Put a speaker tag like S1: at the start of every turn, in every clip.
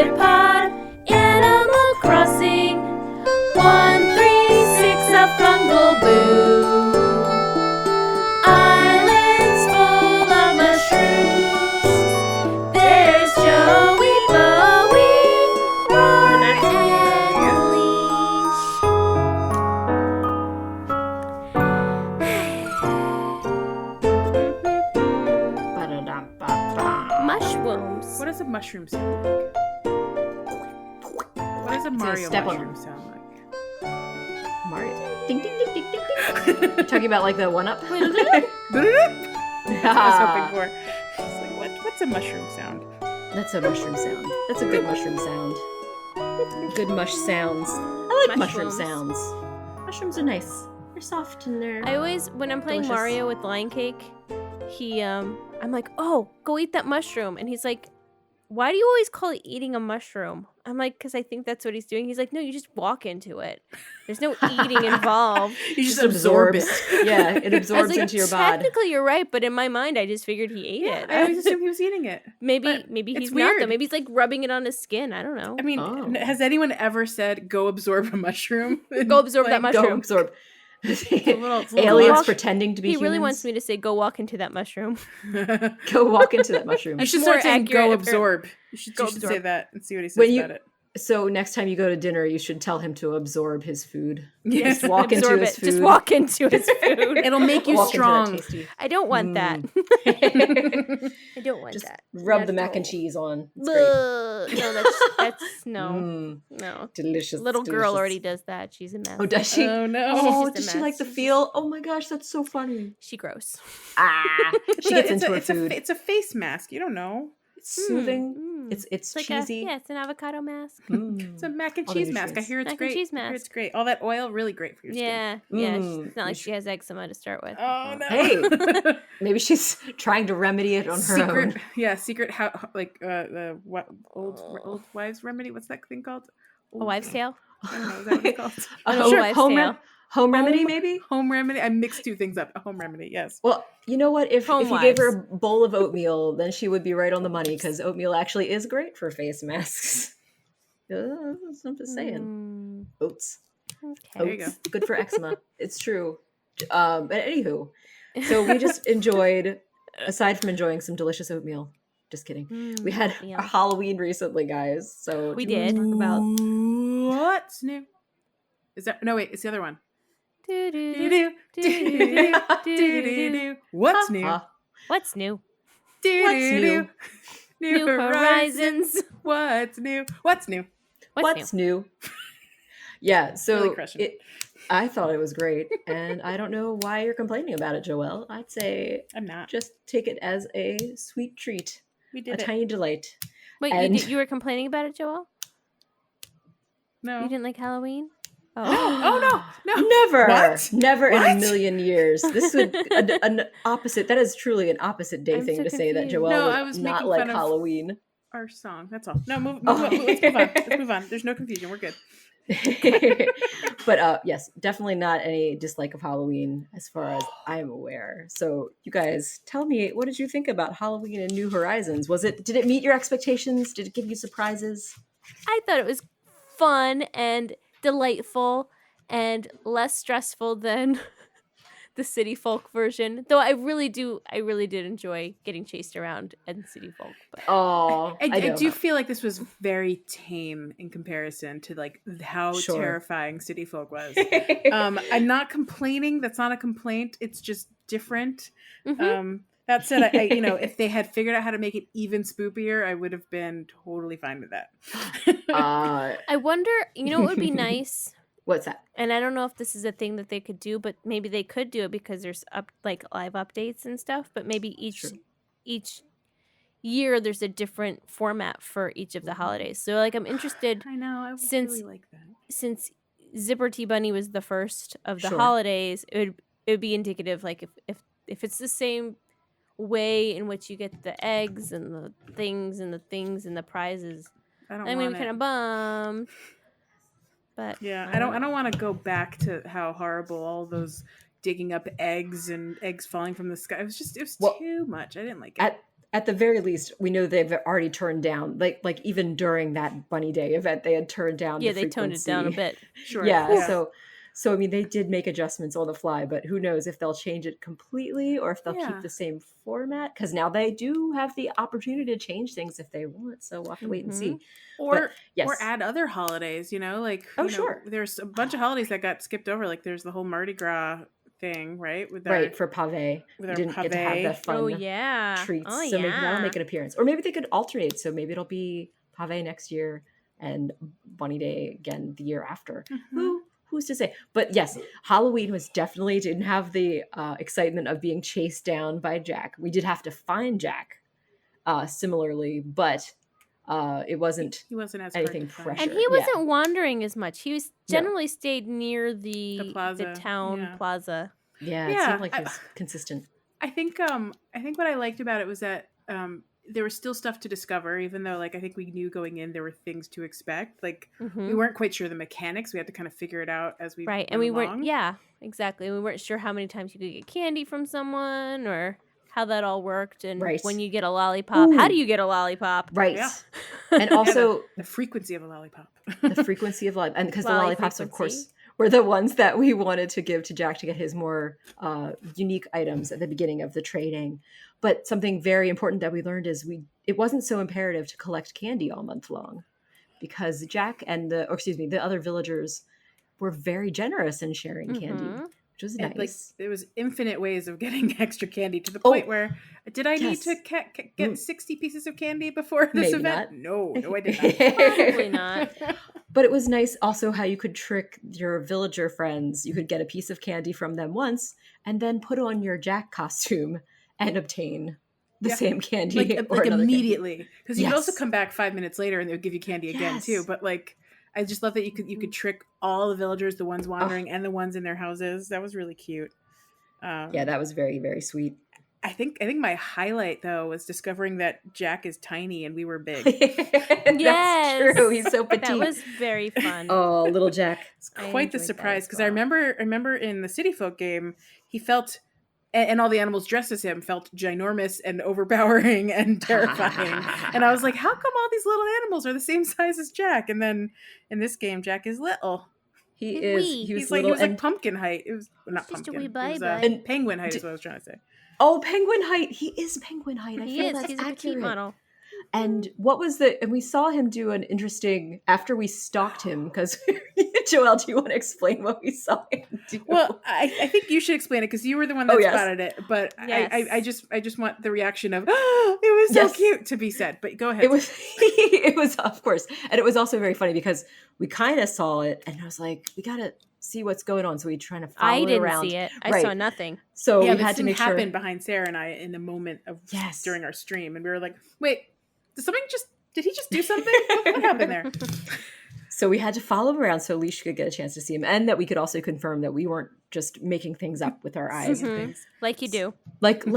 S1: Lollipop, Animal Crossing, 136 a fungal boo. Islands full of mushrooms. There's Joey, Bowie, Roar, and Leash. Mushrooms.
S2: What does a mushroom sound like? What does a Mario mushroom sound like?
S3: Mario. Ding, ding, ding, ding, ding, ding. You're talking about like the one-up?
S2: That's what I was hoping for. It's like, what's a mushroom sound?
S3: That's a mushroom sound. That's a good mushroom sound. Good mush sounds. I like mushroom
S1: Mushrooms.
S3: sounds. Mushrooms are nice. They're soft and they're...
S1: I always, when I'm playing
S3: delicious.
S1: Mario with Lion Cake, I'm like, oh, go eat that mushroom. And he's like, why do you always call it eating a mushroom? I'm like, because I think that's what he's doing. He's like, no, you just walk into it. There's no eating involved.
S2: You just absorb it.
S3: Yeah, it
S1: I was
S3: absorbs
S1: like,
S3: into your body.
S1: technically you're right, but in my mind, I just figured he ate it.
S2: I always assumed he was eating it.
S1: Maybe
S2: it's
S1: he's not, though.
S2: weird.
S1: Maybe he's like rubbing it on his skin. I don't know.
S2: I mean,
S3: Oh.
S2: has anyone ever said, go absorb a mushroom?
S1: Go absorb that
S3: Go
S1: mushroom.
S3: absorb.
S2: It's a little
S3: Aliens
S2: much.
S3: pretending to be
S1: He
S3: humans.
S1: really wants me to say, go walk into that mushroom.
S3: Go walk into that mushroom.
S2: You should
S1: more
S2: start saying
S1: accurate
S2: go
S1: if you're-
S2: absorb. You should
S1: Go
S2: say
S1: absorb.
S2: that and see what he says
S3: When you-
S2: about it.
S3: So next time you go to dinner, you should tell him to absorb his food.
S2: Yes.
S3: Just walk into
S1: Absorb
S3: his
S1: it.
S3: food.
S1: Just walk into his food.
S2: It'll make you
S3: Walk into that
S2: strong.
S3: tasty-
S1: I don't want that.
S3: Mm.
S1: I don't want
S3: Just
S1: that.
S3: rub
S1: Not
S3: the
S1: at
S3: mac
S1: all.
S3: and cheese on. It's great.
S1: Ugh. No, that's no.
S3: Mm,
S1: No.
S3: delicious.
S1: Little girl
S3: delicious.
S1: already does that. She's a mess.
S3: Oh, does she?
S2: Oh no.
S3: Oh,
S1: She's
S3: does
S1: a
S3: she like
S1: mess.
S3: the feel? Oh my gosh, that's so funny.
S1: She gross.
S3: Ah, she gets into her
S2: it's
S3: food.
S2: it's a face mask. You don't know.
S3: It's soothing.
S1: Mm.
S3: It's
S1: like
S3: cheesy.
S1: it's an avocado mask.
S3: Mm.
S2: It's a mac and
S3: All the
S2: cheese mask. I
S3: nutrients.
S2: hear it's
S1: Mac and
S2: great.
S1: cheese
S2: I hear
S1: mask.
S2: it's great. All that oil, really great for your skin.
S1: Yeah.
S3: Mm.
S1: It's not like she has eczema to start with.
S2: Oh no.
S3: Hey. Maybe she's trying to remedy it on her
S2: secret,
S3: own.
S2: yeah, secret. How like the what old wives remedy? What's that thing called?
S1: A wives' tale.
S2: I don't know. Is that what it's called?
S1: An
S3: A
S1: old wives' tale.
S3: home remedy, maybe?
S2: Home remedy. I mixed two things up. A home remedy. Yes.
S3: Well, you know what? If
S1: Home
S3: you gave her
S1: wives.
S3: a bowl of oatmeal, then she would be right on the money because oatmeal actually is great for face masks. I'm just saying. Oats.
S1: Okay.
S2: There you
S3: Oats, good for eczema. It's true. But anywho, so we just enjoyed, aside from enjoying some delicious oatmeal. Just kidding. We had
S1: oatmeal.
S3: a Halloween recently, guys. So
S1: We
S3: do you wanna
S1: did.
S3: talk about
S2: What's new? Is that no? Wait, it's the other one.
S1: Do-do-do,
S2: Do-do-do,
S1: do-do-do,
S2: do-do-do. What's new?
S1: What's new?
S2: Do-do-do.
S1: New horizons.
S2: What's new? What's new?
S3: what's new? Yeah, so
S2: Really crushing it.
S3: I thought it was great, and I don't know why you're complaining about it, Joelle. I'd say
S2: I'm not.
S3: just take it as a sweet treat,
S2: We
S3: a
S2: did it.
S3: tiny delight.
S1: Wait,
S3: And-
S1: you were complaining about it, Joel?
S2: No.
S1: You didn't like Halloween?
S2: No. Oh no. No.
S3: Never,
S2: What?
S3: never in
S2: What?
S3: a million years. This would an opposite. That is truly an opposite day
S1: I'm
S3: thing
S1: so
S3: to say that
S1: confused.
S3: Joelle
S2: No,
S3: would
S2: I was
S3: not
S2: making
S3: like
S2: fun of-
S3: Halloween.
S2: Our song. That's all. No, move
S3: Oh.
S2: on. Let's move on. Let's move on. There's no confusion. We're good.
S3: But yes, definitely not any dislike of Halloween as far as I'm aware. So you guys, tell me, what did you think about Halloween and New Horizons? Did it meet your expectations? Did it give you surprises?
S1: I thought it was fun and delightful and less stressful than the City Folk version. Though I really did enjoy getting chased around in City Folk. But
S3: Oh,
S2: I do feel like this was very tame in comparison to like how
S3: Sure.
S2: terrifying City Folk was. I'm not complaining. That's not a complaint. It's just different.
S1: Mhm.
S2: That said, I if they had figured out how to make it even spookier, I would have been totally fine with that.
S1: I wonder, what would be nice?
S3: What's that?
S1: And I don't know if this is a thing that they could do, but maybe they could do it because there's like live updates and stuff. But maybe each year there's a different format for each of the holidays. So like I'm interested
S2: I know. I would
S1: Since-
S2: really like that.
S1: since Zipper Tea Bunny was the first of the
S3: Sure.
S1: holidays. It would be indicative, like if it's the same way in which you get the eggs and the things and the things and the prizes.
S2: I don't
S1: I'm
S2: want
S1: gonna be kind
S2: it.
S1: of bummed. But
S2: Yeah, I don't want to go back to how horrible all those digging up eggs and eggs falling from the sky. It was
S3: Well,
S2: too much. I didn't like it.
S3: at the very least, we know they've already turned down, like even during that Bunny Day event, they had turned down
S1: Yeah,
S3: the
S1: they toned it down a
S3: frequency.
S1: bit.
S2: Sure.
S3: Yeah, so I mean, they did make adjustments on the fly, but who knows if they'll change it completely or if they'll keep
S2: Yeah.
S3: the same format? Because now they do have the opportunity to change things if they want. So we'll have to wait and see.
S2: Or
S3: yes.
S2: or add other holidays, like
S3: Sure.
S2: there's a bunch of holidays that got skipped over. Like there's the whole Mardi Gras thing, right? With
S3: Right, for pave.
S2: with
S3: We
S2: our
S3: didn't get to have the
S2: pave.
S3: fun
S1: Oh yeah.
S3: treats.
S1: Oh
S3: So maybe that'll
S1: yeah.
S3: make an appearance. Or maybe they could alternate. So maybe it'll be pave next year and Bunny Day again the year after. Who's to say? But yes, Halloween was definitely didn't have the excitement of being chased down by Jack. We did have to find Jack similarly, but it wasn't
S2: He wasn't as
S3: anything
S2: hard to find.
S3: pressure.
S1: And he wasn't wandering as much. He was
S3: No.
S1: generally stayed near the
S2: plaza,
S1: town
S2: yeah.
S1: plaza.
S3: Yeah, it seemed like he was consistent.
S2: I think what I liked about it was that there was still stuff to discover, even though I think we knew going in there were things to expect. We weren't quite sure the mechanics. We had to kind of figure it out as we
S1: Right, and we weren't. Yeah, exactly. We weren't sure how many times you could get candy from someone or how that all worked, and
S3: Right.
S1: when you get a lollipop, how do you get a lollipop?
S3: Right.
S2: Yeah.
S3: And also
S2: the frequency of a lollipop.
S3: the frequency of life, and because the
S1: Lolly
S3: lollipops, of
S1: frequency.
S3: course, were the ones that we wanted to give to Jack to get his more unique items at the beginning of the trading. But something very important that we learned is it wasn't so imperative to collect candy all month long, because Jack and the other villagers were very generous in sharing candy, which was
S2: And,
S3: nice.
S2: there was infinite ways of getting extra candy to the point where did I need
S3: yes.
S2: to get 60 pieces of candy before this
S3: Maybe
S2: event?
S3: not.
S2: No, I did not.
S1: Probably not.
S3: But it was nice also how you could trick your villager friends. You could get a piece of candy from them once and then put on your Jack costume and obtain the same candy.
S2: Like immediately. Because you could also
S3: Yes.
S2: come back 5 minutes later and they would give you candy again
S3: Yes.
S2: too. But I just love that you could trick all the villagers, the ones wandering and the ones in their houses. That was really cute.
S3: Yeah, that was very, very sweet.
S2: I think my highlight though was discovering that Jack is tiny and we were big.
S1: Yes.
S3: That's true. He's so petite.
S1: That was very fun.
S3: Oh, little Jack.
S2: It's quite the
S1: enjoyed that
S2: surprise
S1: as
S2: because
S1: well.
S2: I remember in the City Folk game he felt and all the animals dressed as him felt ginormous and overpowering and terrifying. And I was like, how come all these little animals are the same size as Jack? And then in this game, Jack is little.
S3: He
S1: He's
S3: is.
S1: wee.
S3: He was
S2: He's
S3: little.
S2: he was like pumpkin height. It was not
S1: Just a
S2: pumpkin.
S1: wee
S2: It was,
S1: baby.
S2: and penguin height is what I was trying to say.
S3: Oh, penguin height. He is penguin height. I
S1: He
S3: feel
S1: is.
S3: that's
S1: He's a petite
S3: accurate.
S1: model.
S3: And and we saw him do an interesting, after we stalked him, because Joelle, do you want to explain what we saw him do?
S2: Well, I think you should explain it because you were the one that
S3: yes.
S2: spotted it. But
S1: Yes.
S2: I just want the reaction of, oh, it was so
S3: Yes.
S2: cute to be said. But go ahead.
S3: It was, it was, of course. And it was also very funny because we kind of saw it and I was like, we got to see what's going on. So we trying to follow
S1: I
S3: it
S1: didn't
S3: around.
S1: see it. I
S3: Right.
S1: saw nothing.
S3: So
S2: yeah,
S3: we
S2: this
S3: had to
S2: didn't
S3: make sure.
S2: happen behind Sarah and I in the moment of
S3: Yes.
S2: during our stream, and we were like, "Wait, did he just do something? What happened there?"
S3: So we had to follow him around so Leash could get a chance to see him, and that we could also confirm that we weren't just making things up with our eyes and
S1: Mhm.
S3: things.
S1: Like you do.
S3: Like
S1: And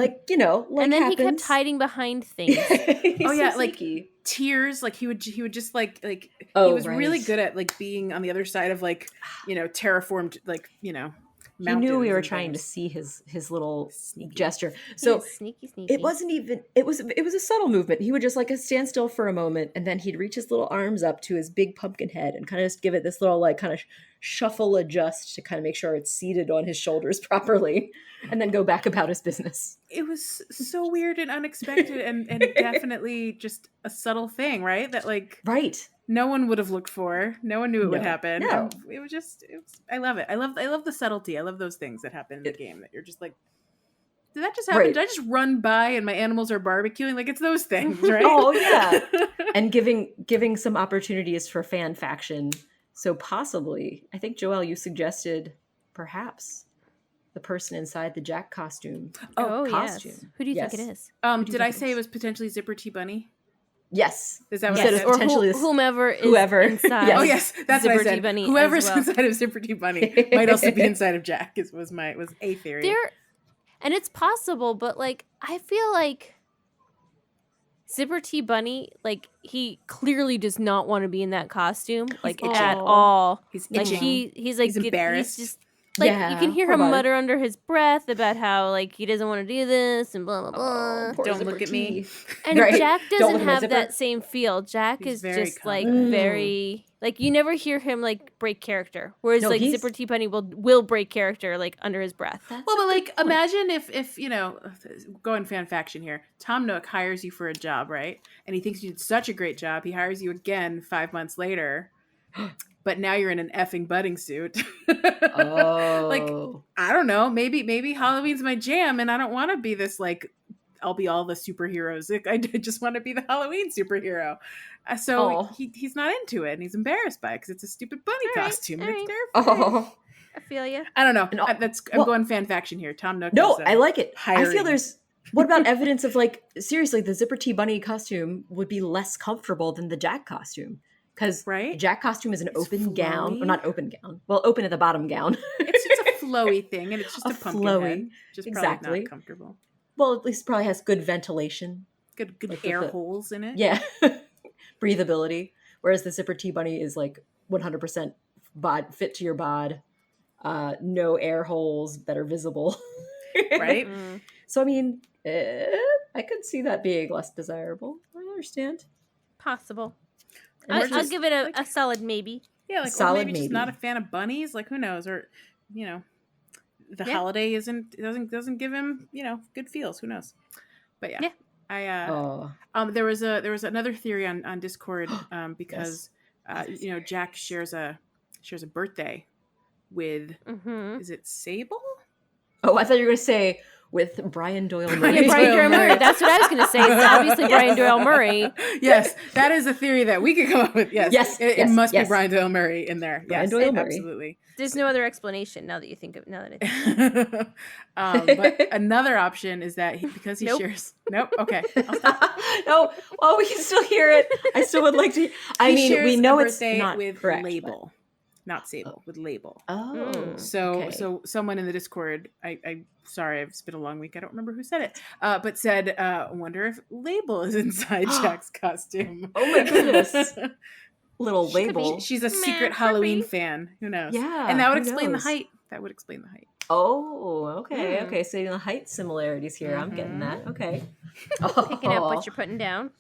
S1: then he kept
S3: happens.
S1: hiding behind things.
S3: He's
S2: Oh, yeah,
S3: so
S2: like-
S3: sneaky.
S2: Tears, he would just he
S3: Oh,
S2: was really
S3: right.
S2: good at being on the other side of terraformed
S3: He knew we
S2: mountains
S3: were
S2: and
S3: trying to
S2: things.
S3: see his little
S2: Sneaky.
S3: gesture.
S1: So
S3: So
S1: sneaky, sneaky.
S3: it wasn't even it was a subtle movement. He would just stand still for a moment and then he'd reach his little arms up to his big pumpkin head and kind of just give it this little kind of shuffle adjust to kind of make sure it's seated on his shoulders properly and then go back about his business.
S2: It was so weird and unexpected and definitely just a subtle thing, right? That
S3: Right.
S2: no one would have looked for. No one knew it would
S3: No.
S2: happen.
S3: No.
S2: It was I love it. I love the subtlety. I love those things that happen in the game that you're just like, did that just happen?
S3: Right.
S2: Did I just run by and my animals are barbecuing? It's those things, right?
S3: Oh, yeah. And giving some opportunities for fan faction. So possibly, I think Joelle, you suggested perhaps the person inside the Jack costume.
S1: Oh,
S3: costume.
S1: yes. Who do you think
S3: Yes.
S1: it is?
S2: Did I say it was potentially Zipper T Bunny?
S3: Yes.
S2: Is that what
S3: You
S2: I
S3: said
S2: said?
S3: it's potentially this-
S1: whomever is
S3: whoever.
S1: inside.
S3: Yes.
S2: Oh yes, that's what I
S1: Zipper T
S2: said.
S1: Bunny
S2: Whoever's
S1: as well.
S2: inside of Zipper T Bunny might also be inside of Jack. Was a theory.
S1: And it's possible, but I feel like Zipper T Bunny, he clearly does not want to be in that costume, at
S2: itching.
S1: all.
S2: He's
S1: Like
S2: itching.
S1: he's
S2: He's embarrassed.
S1: He's just Like, you
S3: Yeah,
S1: can hear
S3: poor
S1: him
S3: bud.
S1: mutter under his breath about how, like, he doesn't want to do this and blah, blah,
S3: Oh,
S1: blah.
S3: poor
S2: Don't
S3: Zipper
S2: look at me.
S3: T.
S1: And
S3: Right.
S1: Jack
S3: Don't
S1: doesn't
S3: look at my
S1: have
S3: zipper.
S1: that same feel. Jack
S2: He's
S1: is
S2: very
S1: just, like,
S2: calm.
S1: very... Like, you never hear him, like, break character. Whereas,
S3: No,
S1: like,
S3: he's-
S1: Zipper T. Bunny will break character, like, under his breath.
S3: That's
S2: Well,
S3: a
S2: but
S3: good
S2: like,
S3: point.
S2: imagine if you know, going fan faction here. Tom Nook hires you for a job, right? And he thinks you did such a great job. He hires you again 5 months later, but now you're in an effing budding suit.
S3: Oh.
S2: Like, I don't know. Maybe Halloween's my jam, and I don't want to be this like. I'll be all the superheroes. Like, I just want to be the Halloween superhero. So
S3: Oh.
S2: he's not into it, and he's embarrassed by it because it's a stupid bunny
S1: All right,
S2: costume,
S1: all
S2: and it's
S1: right.
S2: terrifying.
S3: Oh.
S1: I feel you.
S2: I don't know.
S3: And
S2: I'm going fan faction here. Tom Nook.
S3: No,
S2: is,
S3: I like it. I feel
S2: hiring.
S3: there's. What about evidence of like seriously, the Zipper T Bunny costume would be less comfortable than the Jack costume because
S2: Right?
S3: the Jack costume is an
S2: It's
S3: open gown,
S2: flowy.
S3: or not open gown. Well, open at the bottom gown.
S2: It's just a flowy thing, and it's just
S3: A
S2: a pumpkin
S3: flowy,
S2: head. Just
S3: exactly.
S2: probably not comfortable.
S3: Well, at least probably has good ventilation.
S2: Good
S3: Like with
S2: air
S3: the-
S2: holes in it.
S3: Yeah, breathability. Whereas the Zipper T Bunny is like 100% fit to your bod. No air holes that are visible.
S2: Right?
S1: Mm.
S3: So I mean, I could see that being less desirable. I understand.
S1: Possible.
S3: And we're
S1: I'll
S3: just-
S1: give it a
S2: like-
S1: solid maybe.
S2: Yeah, like, or
S3: Solid
S2: maybe just
S3: maybe.
S2: not a fan of bunnies. Like, who knows? Or, you know, the
S1: Yeah.
S2: holiday doesn't give him, you know, good feels. Who knows? But yeah.
S1: Yeah.
S3: Oh,
S2: There was another theory on Discord because you know, Jack shares a birthday with
S1: Mm-hmm.
S2: is it Sable?
S3: oh! I thought you were going to say with Brian Doyle
S2: Brian
S3: Murray.
S1: Yeah, Brian
S2: Doyle
S1: Doyle Murray.
S2: Murray.
S1: That's what I was going to say. It's obviously Brian Doyle Murray.
S2: Yes, that is a theory that we could come up with. Yes,
S3: Yes,
S2: it
S3: yes,
S2: must
S3: yes.
S2: be Brian Doyle Murray in there.
S3: Brian
S2: Yes,
S3: Doyle Murray.
S2: absolutely.
S1: There's no other explanation now that you think of. Now that I think.
S2: But another option is that because he
S1: Nope.
S2: shares. Nope. Okay. I'll stop.
S3: No, well, we can still hear it. I still would like to. I
S2: He
S3: mean,
S2: shares
S3: we know
S2: a
S3: it's
S2: birthday
S3: not
S2: with
S3: correct.
S2: Label, not Sable, with Label.
S3: But... Oh,
S1: Mm.
S2: So,
S3: okay.
S2: so someone in the Discord, I sorry, it's been a long week. I don't remember who said it, but said, I wonder if Label is inside Jack's costume.
S3: Oh my goodness. Little
S1: She could be.
S3: label.
S2: She's a
S1: Meh,
S2: secret
S1: could
S2: Halloween
S1: be.
S2: fan. Who knows?
S3: Yeah,
S2: and that would
S3: who
S2: explain
S3: knows?
S2: the height. That would explain the height.
S3: Oh, okay,
S1: Hmm.
S3: okay. So the height similarities here. I'm getting that. Okay.
S1: Picking up
S3: Oh.
S1: what you're putting down.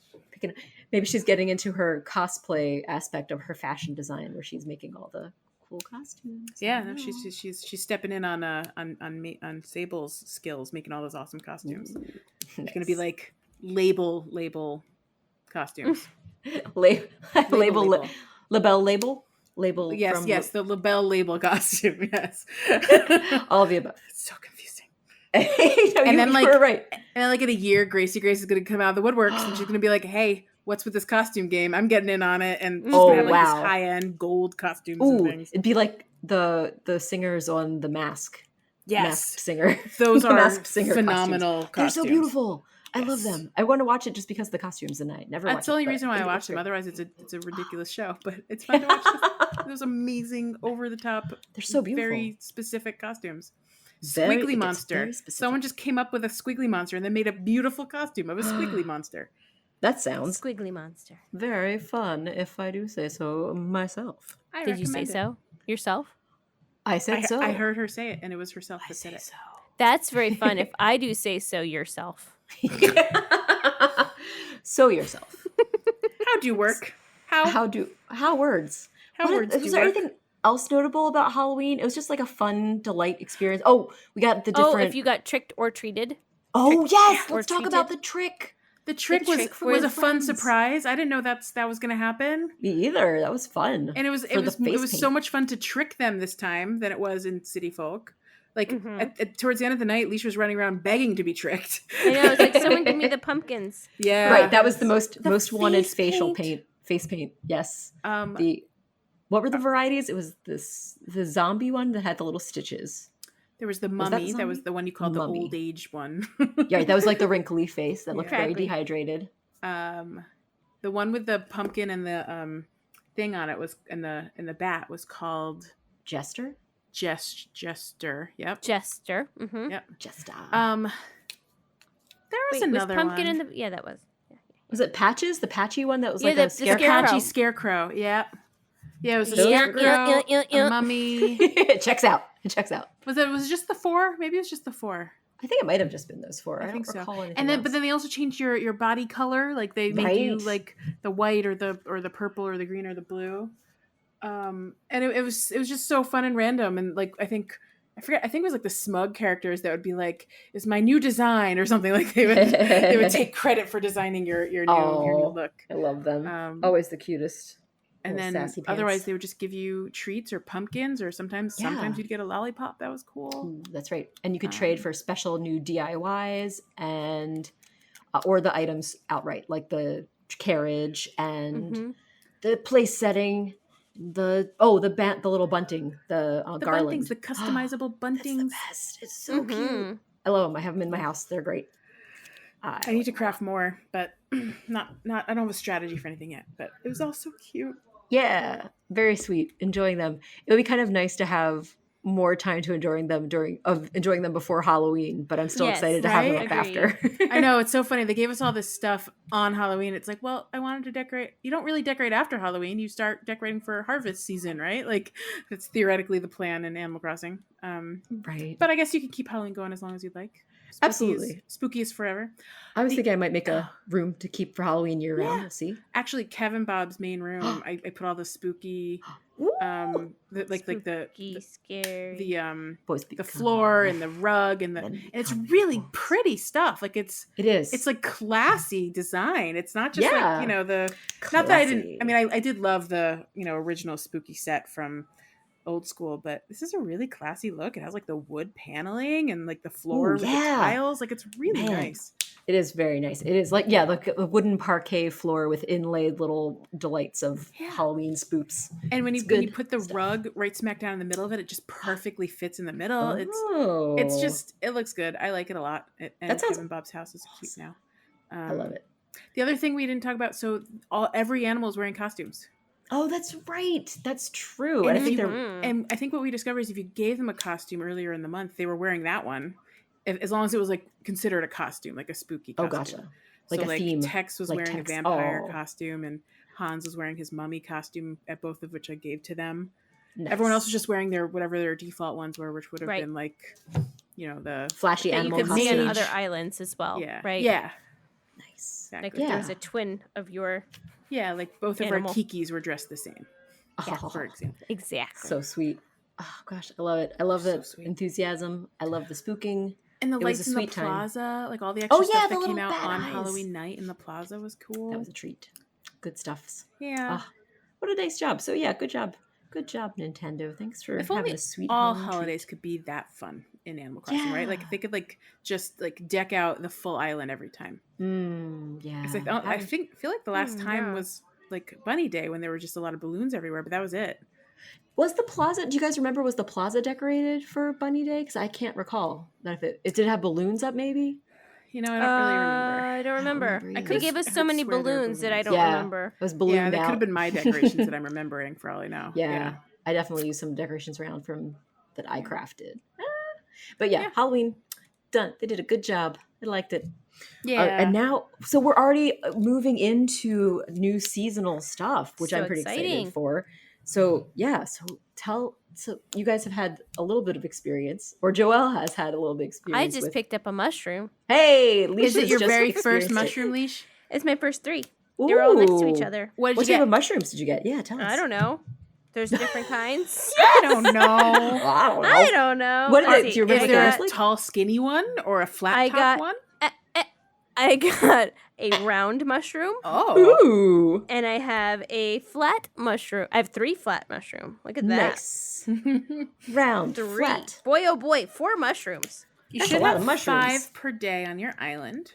S3: Maybe she's getting into her cosplay aspect of her fashion design, where she's making all the cool costumes.
S2: Yeah, no,
S3: Oh.
S2: she's stepping in on Sable's skills, making all those awesome costumes.
S3: Ooh,
S2: It's gonna be like label costumes.
S3: label,
S2: Label.
S3: label.
S2: Yes,
S3: from
S2: yes, the label label costume. Yes,
S3: all of the above.
S2: it's so confusing.
S3: And
S2: then, like-
S3: were right.
S2: And like in a year, Gracie Grace is gonna come out of the woodworks and she's gonna be like, "Hey, what's with this costume game? I'm getting in on it." And she's
S3: Oh,
S2: gonna have like
S3: wow.
S2: these high end gold costumes and
S3: Ooh,
S2: things.
S3: it'd be like the singers on The Mask.
S2: Yes,
S3: Masked Singer.
S2: those
S3: The
S2: are
S3: Masked Singer
S2: phenomenal
S3: They're
S2: costumes.
S3: so beautiful. I love
S2: Yes.
S3: them. I want to watch it just because of the costumes, and I never.
S2: That's
S3: watch
S2: the only
S3: it, but
S2: reason why I
S3: think it
S2: watch
S3: looks
S2: them.
S3: great.
S2: Otherwise, it's a ridiculous show. But it's fun to watch those amazing, over the top,
S3: They're so beautiful.
S2: very specific costumes.
S3: Very- it
S2: Squiggly
S3: gets
S2: monster.
S3: very specific.
S2: Someone just came up with a squiggly monster and then made a beautiful costume of a squiggly monster.
S3: That sounds
S1: Squiggly monster.
S3: very fun, if I do say so myself.
S2: I
S1: Did you say
S2: recommend it.
S1: so yourself?
S3: I said so.
S2: I heard her say it, and it was herself
S3: I
S2: that said
S3: say
S2: it.
S3: so.
S1: That's very fun. If I do say so yourself.
S3: So yourself.
S2: How do you work? How
S3: How words?
S2: how
S3: What-
S2: words do
S3: was
S2: you
S3: there
S2: work?
S3: anything else notable about Halloween? It was just like a fun delight experience. Oh, we got the different.
S1: Oh, if you got tricked or treated.
S3: Oh yes,
S1: or
S3: let's talk
S1: treated.
S3: about the trick.
S2: The trick
S1: trick
S2: was
S1: with
S2: a fun
S3: friends.
S2: surprise. I didn't know that was going to happen,
S3: Me either. That was fun.
S2: and it was
S3: For the face
S2: so
S3: paint.
S2: much fun to trick them this time than it was in City Folk. Like
S1: Mhm.
S2: towards the end of the night, Leisha was running around begging to be tricked.
S1: I know. It's like, someone give me the pumpkins.
S2: Yeah,
S3: Right, that was the most
S2: The
S3: wanted
S2: face
S3: facial
S2: paint.
S3: paint. Face paint. Yes.
S2: Um,
S3: What were the varieties? It was the zombie one that had the little stitches.
S2: there was the
S3: that
S2: mummy.
S3: the
S2: That was
S3: zombie?
S2: the one you called
S3: Mummy.
S2: the old age one.
S3: Yeah, right, that was like the wrinkly face that looked
S1: Yeah.
S3: very
S1: Exactly.
S3: dehydrated.
S2: The one with the pumpkin and the thing on it was in the bat was called
S3: Jester?
S2: Jester. Yep.
S1: Jester. Mm-hmm.
S2: Yep.
S3: Jester.
S2: There was
S1: Wait,
S2: another
S1: was pumpkin
S2: one.
S1: in the? Yeah, that was.
S3: Was it Patches? The patchy one that was
S1: Yeah,
S3: like
S1: the
S3: a scarecrow?
S1: scarecrow.
S2: Patchy scarecrow. Yeah. Yeah, it was a
S3: Those were
S2: scarecrow,
S1: great.
S2: a mummy.
S3: Checks out. It checks out.
S2: Was it just the 4? Maybe it was just the 4.
S3: I think it might have just been those 4. I
S2: think
S3: don't
S2: so.
S3: recall anything
S2: And then,
S3: else.
S2: but then they also changed your body color. Like they made you
S3: Right.
S2: like the white or the purple or the green or the blue. And it was just so fun and random. And like I think it was like the smug characters that would be like, "It's my new design" or something. Like they would take credit for designing your new look.
S3: I love them. Always the cutest.
S2: And
S3: Little
S2: then
S3: sassy pants.
S2: otherwise they would just give you treats or pumpkins, or sometimes you'd get a lollipop. That was cool.
S3: Ooh, that's right. And you could trade for special new DIYs and or the items outright, like the carriage and the place setting, the little bunting, the garland,
S2: buntings, the customizable buntings.
S3: That's the best. It's so cute. I love them. I have them in my house. They're great.
S2: I need to craft more, but not. I don't have a strategy for anything yet. But it was all so cute.
S3: Yeah, very sweet. Enjoying them. It would be kind of nice to have more time to enjoying them before Halloween, but I'm still excited to have them up after.
S2: I know, it's so funny. They gave us all this stuff on Halloween. It's like, well, I wanted to decorate. You don't really decorate after Halloween. You start decorating for harvest season, right? Like that's theoretically the plan in Animal Crossing.
S3: Right.
S2: But I guess you can keep Halloween going as long as you'd like.
S3: Absolutely.
S2: Spooky is forever.
S3: I was thinking I might make a room to keep for Halloween year round. We'll see.
S2: Actually, Kevin Bob's main room, I put all the spooky,
S1: scary,
S2: the floor and the rug and it's really pretty stuff. Like it's like classy design. It's not just like not that I didn't. I mean, I did love the original spooky set from old school, but this is a really classy look. It has like the wood paneling and like the floor with the tiles. Like it's really nice.
S3: It is very nice. It is like a wooden parquet floor with inlaid little delights of Halloween spoops.
S2: And when you put the rug right smack down in the middle of it, it just perfectly fits in the middle. It looks good. I like it a lot. And Kevin Bob's house is cute now.
S3: I love it.
S2: The other thing we didn't talk about, so every animal is wearing costumes.
S3: Oh, that's right. That's true. And
S2: I think what we discovered is if you gave them a costume earlier in the month, they were wearing that one, as long as it was like considered a costume, like a spooky costume.
S3: Oh, gotcha.
S2: Like
S3: a theme.
S2: Tex was wearing a vampire costume, and Hans was wearing his mummy costume, at both of which I gave to them. Nice. Everyone else was just wearing whatever their default ones were, which would have been like, the
S3: flashy animal
S1: you could see
S3: costume.
S1: on other islands as well.
S2: Yeah.
S1: Right.
S2: Yeah.
S3: Nice.
S1: Exactly. Like there was a twin of your.
S2: Yeah, like both of our Kikis were dressed the same.
S3: Yeah,
S2: for example.
S1: Exactly.
S3: So sweet. Oh gosh, I love it. I love the enthusiasm. I love the spooking.
S2: And the lights in the plaza, like all the extra stuff that came out on Halloween night in the plaza was cool.
S3: That was a treat. Good stuffs.
S2: Yeah.
S3: Oh, what a nice job. So yeah, good job. Good job, Nintendo. Thanks for having a sweet
S2: all
S3: Halloween
S2: holidays
S3: treat.
S2: could be that fun in Animal Crossing, right? Like if they could just deck out the full island every time.
S3: Yeah.
S2: It's like, I feel like the last time was like Bunny Day when there were just a lot of balloons everywhere, but that was it.
S3: Was the plaza? Do you guys remember? Was the plaza decorated for Bunny Day? Because I can't recall that if it did have balloons up. Maybe.
S2: I don't really remember.
S1: I don't remember. They gave us so many balloons that I don't remember.
S3: It was ballooned out.
S2: That could have been my decorations that I'm remembering for all I know.
S3: Yeah. I definitely used some decorations around that I crafted. But Halloween done. They did a good job. I liked it.
S2: Yeah.
S3: And now, so we're already moving into new seasonal stuff, which I'm pretty
S1: exciting.
S3: excited for. So so you guys have had a little bit of experience, or Joelle has had a little bit of experience.
S1: I just picked up a mushroom.
S3: Hey,
S2: is it your very first mushroom, Leash?
S1: It's my first 3. They're all next to each other.
S3: What type of mushrooms did you get? Yeah, tell us.
S1: I don't know. There's different kinds.
S2: I don't know.
S1: I don't know.
S3: What do you remember?
S2: Is there a tall, skinny one or a flat top one?
S1: I got a round mushroom.
S2: Oh.
S3: Ooh.
S1: And I have a flat mushroom. I have 3 flat mushroom. Look at that.
S3: Nice. Round,
S1: 3.
S3: flat.
S1: Boy, oh boy, 4 mushrooms.
S2: You should have 5 per day on your island.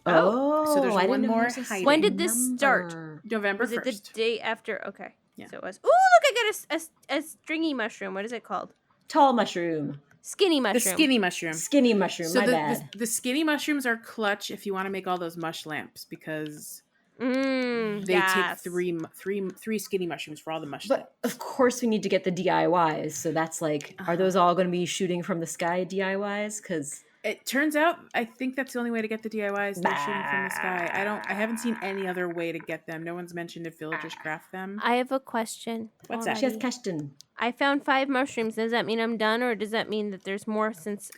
S3: Oh,
S2: so there's one more hiding.
S1: When did this start?
S2: November 1st.
S1: Was it the day after? Okay.
S2: Yeah.
S1: So it was. Ooh, look, I got a stringy mushroom. What is it called?
S3: Tall mushroom.
S1: Skinny mushroom.
S2: The skinny mushroom.
S3: Skinny mushroom,
S2: so
S3: my bad.
S2: The skinny mushrooms are clutch if you want to make all those mush lamps, because they take three skinny mushrooms for all the mush lamps.
S3: But of course we need to get the DIYs. So that's like, are those all going to be shooting from the sky DIYs? Because
S2: It turns out, I think that's the only way to get the DIYs. They're shooting from the sky. I haven't seen any other way to get them. No one's mentioned if villagers craft them.
S1: I have a question.
S2: What's
S3: She has
S1: already.
S3: question.
S1: I found 5 mushrooms. Does that mean I'm done, or does that mean that there's more since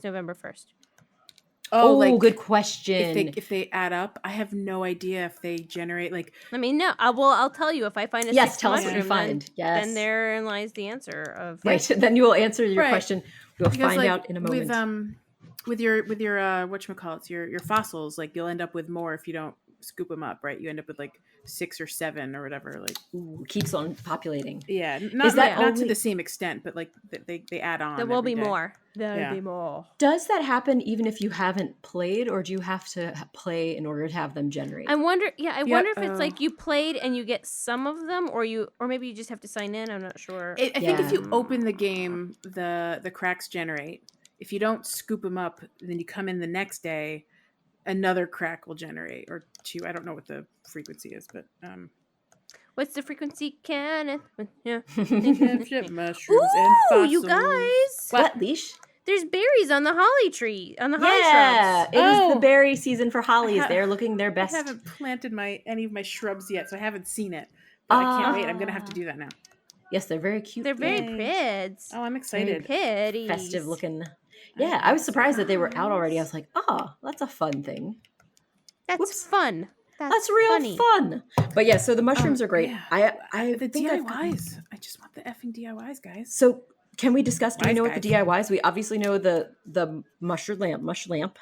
S1: November 1st?
S3: Oh,
S2: like
S3: good question.
S2: if they add up, I have no idea if they generate like.
S1: I mean, no. I'll tell you if I find a
S3: Yes,
S1: 6th
S3: tell us
S1: mushroom.
S3: what you find. Yes.
S1: Then therein lies the answer of
S3: Right. Then you will answer your
S2: Right.
S3: question. We'll
S2: Because,
S3: find
S2: like,
S3: out in a moment.
S2: with your whatchamacallits, your fossils, like you'll end up with more if you don't scoop them up, right? You end up with like 6 or 7 or whatever. Like,
S3: Ooh, keeps on populating.
S2: yeah,
S3: Is
S2: not
S3: that
S2: not to
S3: only-
S2: the same extent, but like they add on.
S1: There will
S2: every
S1: be
S2: day.
S1: more. There'll
S2: Yeah.
S1: be more.
S3: Does that happen even if you haven't played, or do you have to play in order to have them generate?
S1: I wonder. Yeah, I
S2: Yeah,
S1: wonder if it's
S2: oh.
S1: like you played and you get some of them, or maybe you just have to sign in. I'm not sure.
S2: I think if you
S1: Yeah.
S2: open the game, the cracks generate. If you don't scoop them up, then you come in the next day, another crack will generate, or 2. I don't know what the frequency is, but
S1: What's the frequency, Kenneth? Yeah.
S2: mushrooms and
S1: Ooh,
S2: fossils.
S1: you guys!
S3: What, Leash?
S1: There's berries on the holly tree, on the holly
S3: Yeah,
S1: shrubs.
S3: it is
S2: Oh.
S3: the berry season for hollies.
S2: ha-
S3: They're looking their
S2: I
S3: best.
S2: haven't planted any of my shrubs yet, so I haven't seen it. But I can't wait. I'm gonna have to do that now.
S3: Yes, they're very cute.
S1: They're very
S2: Yay.
S1: pretty.
S2: Oh, I'm excited.
S1: Pretty.
S3: festive looking. Yeah, I was surprised that they were out already. I was like, oh, that's a fun thing.
S1: That's
S3: Whoops.
S1: fun.
S3: That's real
S1: funny.
S3: fun. But yeah, so the mushrooms are great.
S2: Yeah.
S3: I
S2: The
S3: think I've gotten-
S2: DIYs. I just want the effing DIYs, guys.
S3: So can we discuss? Do we
S2: Wise
S3: know what the
S2: guys.
S3: DIYs? We obviously know the mush lamp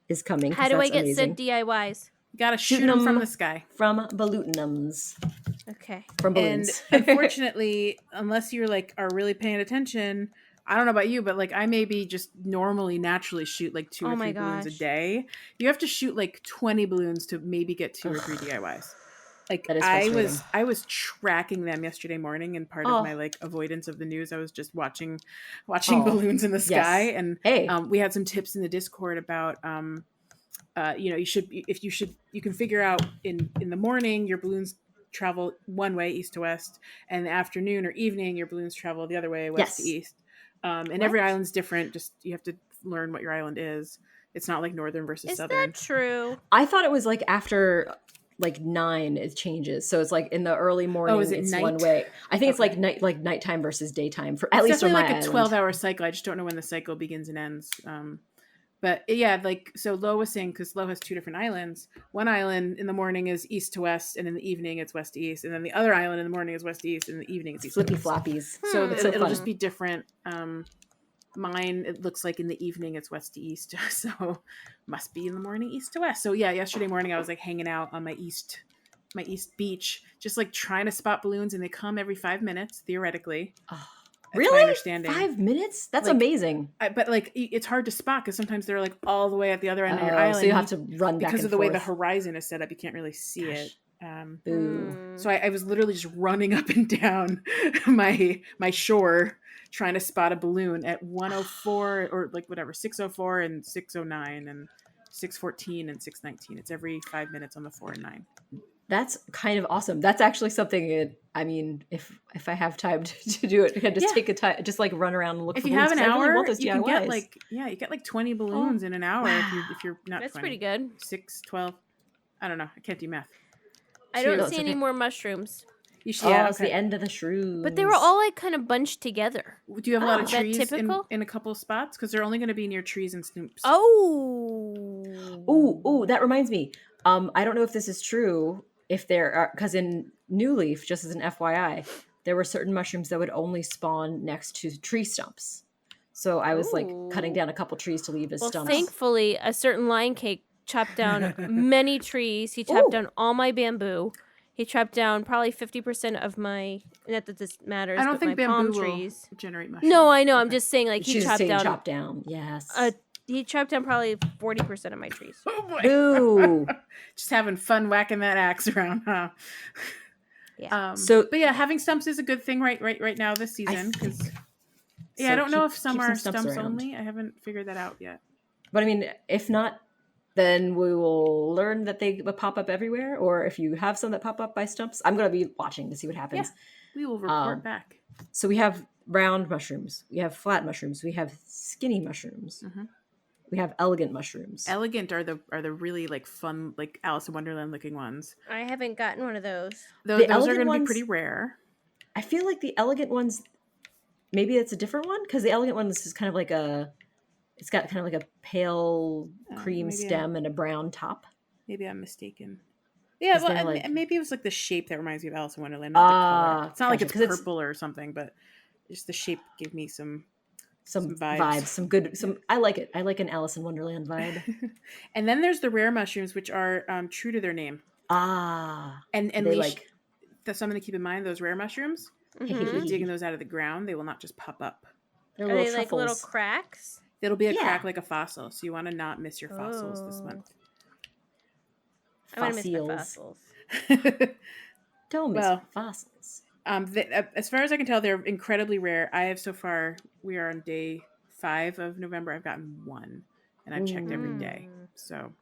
S3: is coming. 'cause
S1: How do I
S3: that's
S1: get
S3: amazing.
S1: said DIYs?
S2: You gotta shoot
S3: Shooting
S2: them from
S3: them
S2: the sky.
S3: From balloonums.
S1: Okay.
S3: From
S2: And
S3: balloons.
S2: unfortunately, unless you're like are really paying attention, I don't know about you, but like I maybe just naturally shoot like 2
S1: Oh
S2: or
S1: my
S2: 3 balloons a
S1: gosh.
S2: day. You have to shoot like 20 balloons to maybe get 2 or 3 DIYs. Like
S3: That is
S2: I
S3: frustrating.
S2: was tracking them yesterday morning, and part
S3: Oh.
S2: of my like avoidance of the news, I was just watching
S3: Oh.
S2: balloons in the sky.
S3: Yes.
S2: And
S3: Hey.
S2: we had some tips in the Discord about you can figure out in the morning your balloons travel one way, east to west, and in the afternoon or evening your balloons travel the other way, west to
S3: Yes.
S2: east. And every
S1: What?
S2: island's different. Just you have to learn what your island is. It's not like northern versus
S1: Is
S2: southern.
S1: that true?
S3: I thought it was like after like 9 it changes. So it's like in the early morning
S2: is it
S3: it's
S2: night?
S3: one way. I think it's
S2: Okay.
S3: like nighttime versus daytime for at
S2: It's
S3: least on
S2: definitely
S3: my
S2: like a
S3: island.
S2: 12-hour cycle. I just don't know when the cycle begins and ends. But yeah, like so Lo was saying, because Lo has 2 different islands. One island in the morning is east to west, and in the evening it's west to east. And then the other island in the morning is west to east, and in the evening it's east
S3: Flippy
S2: to west.
S3: floppies.
S2: So
S1: It's
S3: so
S2: it'll
S3: fun.
S2: just be different. Mine, it looks like in the evening it's west to east, so must be in the morning east to west. So yeah, yesterday morning I was like hanging out on my east beach, just like trying to spot balloons, and they come every 5 minutes theoretically.
S3: Oh,
S2: That's my
S3: really?
S2: understanding.
S3: 5 minutes? That's
S2: Like,
S3: amazing.
S2: But like it's hard to spot because sometimes they're like all the way at the other end of your
S3: Oh,
S2: island.
S3: so you have to run back
S2: because
S3: and
S2: of the way the
S3: forth.
S2: horizon is set up. You can't really see
S3: Gosh.
S2: it.
S3: Boo.
S2: So I was literally just running up and down my shore trying to spot a balloon at 104 or like whatever 604 and 609 and 614 and 619. It's every 5 minutes on the 4 and 9.
S3: That's kind of awesome. That's actually something that, I mean, if I have time to do it, I can just
S2: Yeah.
S3: take a time, just like run around and look
S2: If
S3: for
S2: you have
S3: balloons,
S2: an
S3: 'cause I really
S2: hour,
S3: want those
S2: you can get
S3: DIYs.
S2: you get like 20 balloons in an hour if you're not
S1: That's
S2: 20.
S1: pretty good.
S2: 6, 12. I don't know. I can't do math.
S1: I don't
S3: No,
S1: see
S3: it's
S1: any
S3: okay.
S1: more mushrooms.
S2: You should,
S3: Oh, it's the end of the shrooms.
S1: But they were all like kind of bunched together.
S2: Do you have a lot of
S1: Is that
S2: trees
S1: typical?
S2: in a couple of spots? Because they're only going to be near trees and snoops.
S1: Oh.
S3: Ooh, that reminds me. I don't know if this is true. If there are, because in New Leaf, just as an FYI, there were certain mushrooms that would only spawn next to tree stumps. So I was like cutting
S1: Ooh.
S3: down a couple trees to leave as
S1: Well,
S3: stumps.
S1: thankfully, a certain lion cake chopped down many trees. He chopped
S3: Ooh.
S1: down all my bamboo. He chopped down probably 50% of my, not that this matters,
S2: I don't
S1: but
S2: think
S1: my palm
S2: bamboo
S1: trees.
S2: will generate mushrooms.
S1: No, I know. I'm
S2: Okay.
S1: just saying, like, he
S3: She's
S1: chopped
S3: saying
S1: down.
S3: chop down. Yes.
S1: He chopped down probably 40% of my trees.
S2: Oh boy.
S3: Ooh.
S2: Just having fun whacking that axe around, huh?
S1: Yeah.
S2: But yeah, having stumps is a good thing right now this season. Because yeah,
S3: So
S2: I don't know
S3: keep-
S2: if some
S3: keep
S2: are
S3: stumps
S2: stumps
S3: around.
S2: only. I haven't figured that out yet.
S3: But I mean, if not, then we will learn that they pop up everywhere. Or if you have some that pop up by stumps, I'm going to be watching to see what happens.
S2: We will report
S3: Um,
S2: back.
S3: So we have round mushrooms, we have flat mushrooms, we have skinny mushrooms.
S2: Mhm.
S3: We have elegant mushrooms.
S2: Elegant are the really like fun, like Alice in Wonderland looking ones.
S1: I haven't gotten one of those.
S2: Though
S3: The
S2: those are
S3: elegant
S2: going to be
S3: ones-
S2: pretty rare.
S3: I feel like the elegant ones, maybe it's a different one because the elegant ones is kind of like it's got kind of like a pale cream
S2: maybe
S3: stem and a brown top.
S2: Maybe I'm mistaken. Yeah,
S3: 'Cause
S2: well,
S3: they're
S2: and
S3: like-
S2: maybe it was like the shape that reminds me of Alice in Wonderland, not the color. It's not like
S3: gotcha,
S2: it's
S3: 'cause
S2: purple or something, but just the shape gave me some
S3: vibes. Some good. I like it. I like an Alice in Wonderland vibe.
S2: And then there's the rare mushrooms, which are true to their name. And
S3: they
S2: Leash,
S3: like.
S2: that's something to keep in mind. Those rare mushrooms, if you're
S1: Mhm.
S2: digging those out of the ground, they will not just pop up.
S3: They're
S1: Are
S3: little
S1: they like little
S3: truffles.
S1: cracks?
S2: It'll be a
S3: Yeah.
S2: crack like a fossil, so you want to not miss your fossils this
S1: Oh.
S2: month.
S1: I'm gonna miss my
S3: Fossils.
S1: fossils.
S3: Don't miss
S2: Well,
S3: fossils.
S2: As far as I can tell, they're incredibly rare. I have so far. We are on day 5 of November. I've gotten one, and I've checked every day.
S1: Mm.
S2: So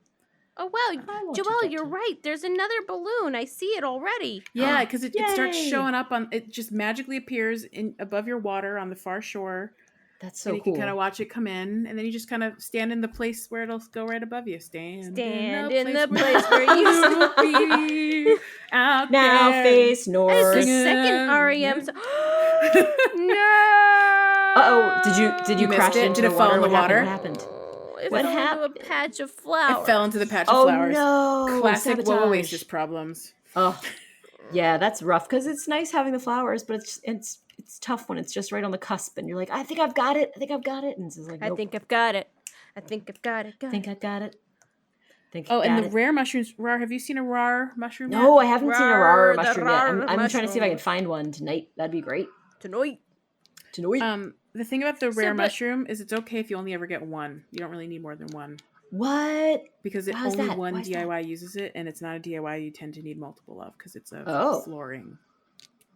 S1: Oh wow,
S3: I want to
S1: Joelle,
S3: get
S1: you're
S3: to-
S1: right. There's another balloon. I see it already.
S2: yeah, because it starts
S3: Yay!
S2: showing up on. It just magically appears in above your water on the far shore.
S3: That's so
S2: and you
S3: cool.
S2: can kind of watch it come in, and then you just kind of stand in the place where it'll go right above you. Stand
S1: in the place where you used to
S2: be. Out
S3: Now
S2: there.
S3: face
S1: That
S3: north.
S1: is the
S2: Singing.
S1: second REM. No.
S3: Uh-oh, did you
S2: You
S3: crash
S2: missed it?
S3: into
S2: Did
S3: the
S2: it fall
S3: water?
S2: in the
S3: What happened?
S2: water?
S3: What happened?
S1: It
S3: What
S1: fell into
S3: happened?
S1: a patch of flowers.
S2: It fell into the patch of
S3: Oh
S2: flowers.
S3: no!
S2: Classic
S3: Sabotage.
S2: Woa Oasis problems.
S3: Oh, yeah, that's rough because it's nice having the flowers, but it's tough when it's just right on the cusp, and you're like, I think I've got it, and it's just like,
S1: I
S3: nope.
S1: think I've got it. I think I've got it.
S3: I think I got it. Think
S2: Oh,
S3: I
S2: and
S3: got
S2: the
S3: it.
S2: rare mushrooms. Rar, have you seen a rar mushroom?
S3: No, I haven't seen a
S1: Rar,
S3: rar
S1: the
S3: mushroom yet.
S1: rar
S3: I'm trying to see if I can
S1: mushroom.
S3: find one tonight. That'd be great.
S1: Tonight.
S3: Tonight.
S2: The thing about the
S1: So,
S2: rare
S1: but-
S2: mushroom is it's okay if you only ever get one. You don't really need more than one
S3: What?
S2: because
S3: Why is
S2: only
S3: that?
S2: one
S3: Why is that?
S2: DIY uses it, and it's not a DIY you tend to need multiple of because it's a
S3: Oh.
S2: flooring.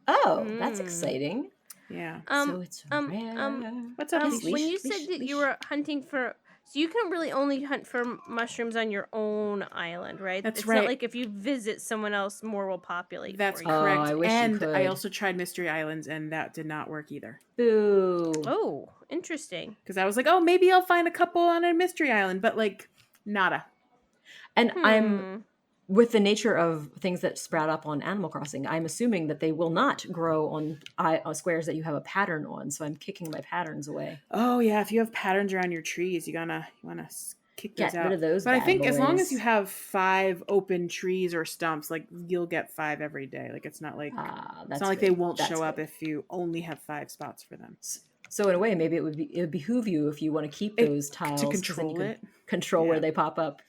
S3: Oh, that's
S1: Mm.
S3: exciting.
S2: Yeah.
S3: So it's rare.
S2: What's up,
S3: Yes,
S2: Leash?
S1: When you
S3: Leash,
S1: said that you
S3: leash.
S1: were hunting for, so you can really only hunt for mushrooms on your own island, right?
S2: That's
S1: it's
S2: right.
S1: not like if you visit someone else, more will populate.
S2: That's
S1: for you.
S2: correct.
S3: I wish you
S2: and I
S3: could.
S2: also tried Mystery Islands, and that did not work either.
S3: Boo.
S1: Oh, interesting.
S2: Because I was like, oh, maybe I'll find a couple on a Mystery Island, but like, nada.
S3: And I'm
S1: Hmm.
S3: with the nature of things that sprout up on Animal Crossing, I'm assuming that they will not grow on squares that you have a pattern on. So I'm kicking my patterns away.
S2: Oh yeah, if you have patterns around your trees, you wanna kick those
S3: Get
S2: out.
S3: rid of those
S2: But I
S3: bad
S2: think as long as
S3: boys.
S2: you have 5 open trees or stumps, like you'll get 5 every day. Like it's not like
S3: That's
S2: they
S3: good.
S2: won't
S3: That's
S2: show up
S3: good.
S2: if you only have 5 spots for them.
S3: So in a way, maybe it would behoove you if you want to keep those tiles
S2: To
S3: 'cause then
S2: control
S3: you can
S2: it.
S3: control
S2: Yeah.
S3: where they pop up.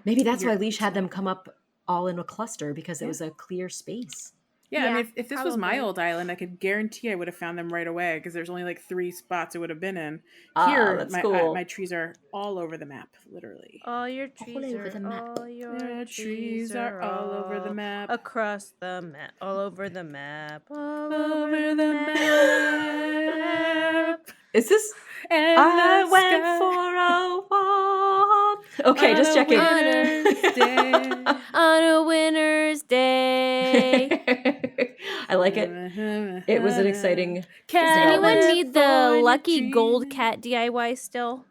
S3: Maybe that's why
S2: You're
S3: Leash had them
S2: smart.
S3: come up all in a cluster because it
S2: Yeah.
S3: was a clear space.
S2: Yeah, I
S1: Yeah,
S2: mean, if this was my
S1: probably.
S2: old island, I could guarantee I would have found them right away because there's only like 3 spots it would have been in.
S3: Ah,
S2: Here,
S3: that's
S2: my,
S3: cool.
S2: my trees are all over the map, literally.
S1: All your trees
S3: over
S1: are
S3: the map.
S1: all your
S2: Your trees are all over the map.
S1: across the map, all over the map, all
S2: Over the map.
S3: Is this?
S2: And
S3: I
S2: the
S3: went
S2: sky
S3: for a walk. Okay,
S2: on
S3: just
S2: a
S3: checking.
S2: winter's day.
S1: on a winter's day.
S3: I like it. It was an exciting.
S1: Does
S2: California
S1: anyone need the lucky
S2: trees.
S1: gold cat DIY still?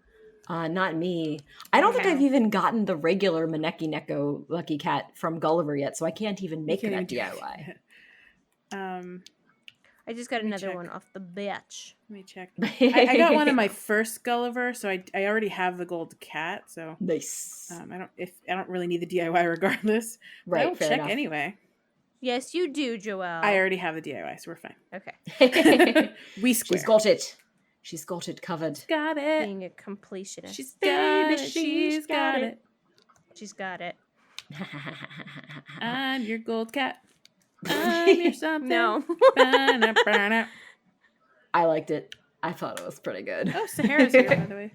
S3: Not me. I don't think
S1: Okay.
S3: I've even gotten the regular Maneki Neko Lucky Cat from Gulliver yet, so I can't even make
S2: can't
S3: that
S2: even do
S3: DIY.
S1: I just got
S2: Let me
S1: another
S2: check.
S1: one off the batch.
S2: Let me check. I got one in my first Gulliver, so I already have the gold cat. So
S3: Nice.
S2: I don't really need the DIY regardless. But
S3: Right,
S2: I will
S3: fair
S2: check
S3: enough.
S2: anyway.
S1: Yes, you do, Joelle.
S2: I already have the DIY, so we're fine.
S1: Okay.
S2: We square.
S3: She's got it. She's got it covered.
S2: got it.
S1: Being a completionist.
S2: She's
S3: Baby,
S2: got it. She's got it.
S1: She's got it.
S2: I'm your gold cat. I'm your something.
S1: No.
S2: Ba-na-ba-na.
S3: I liked it. I thought it was pretty good.
S2: Oh, Sahara's here, by the way.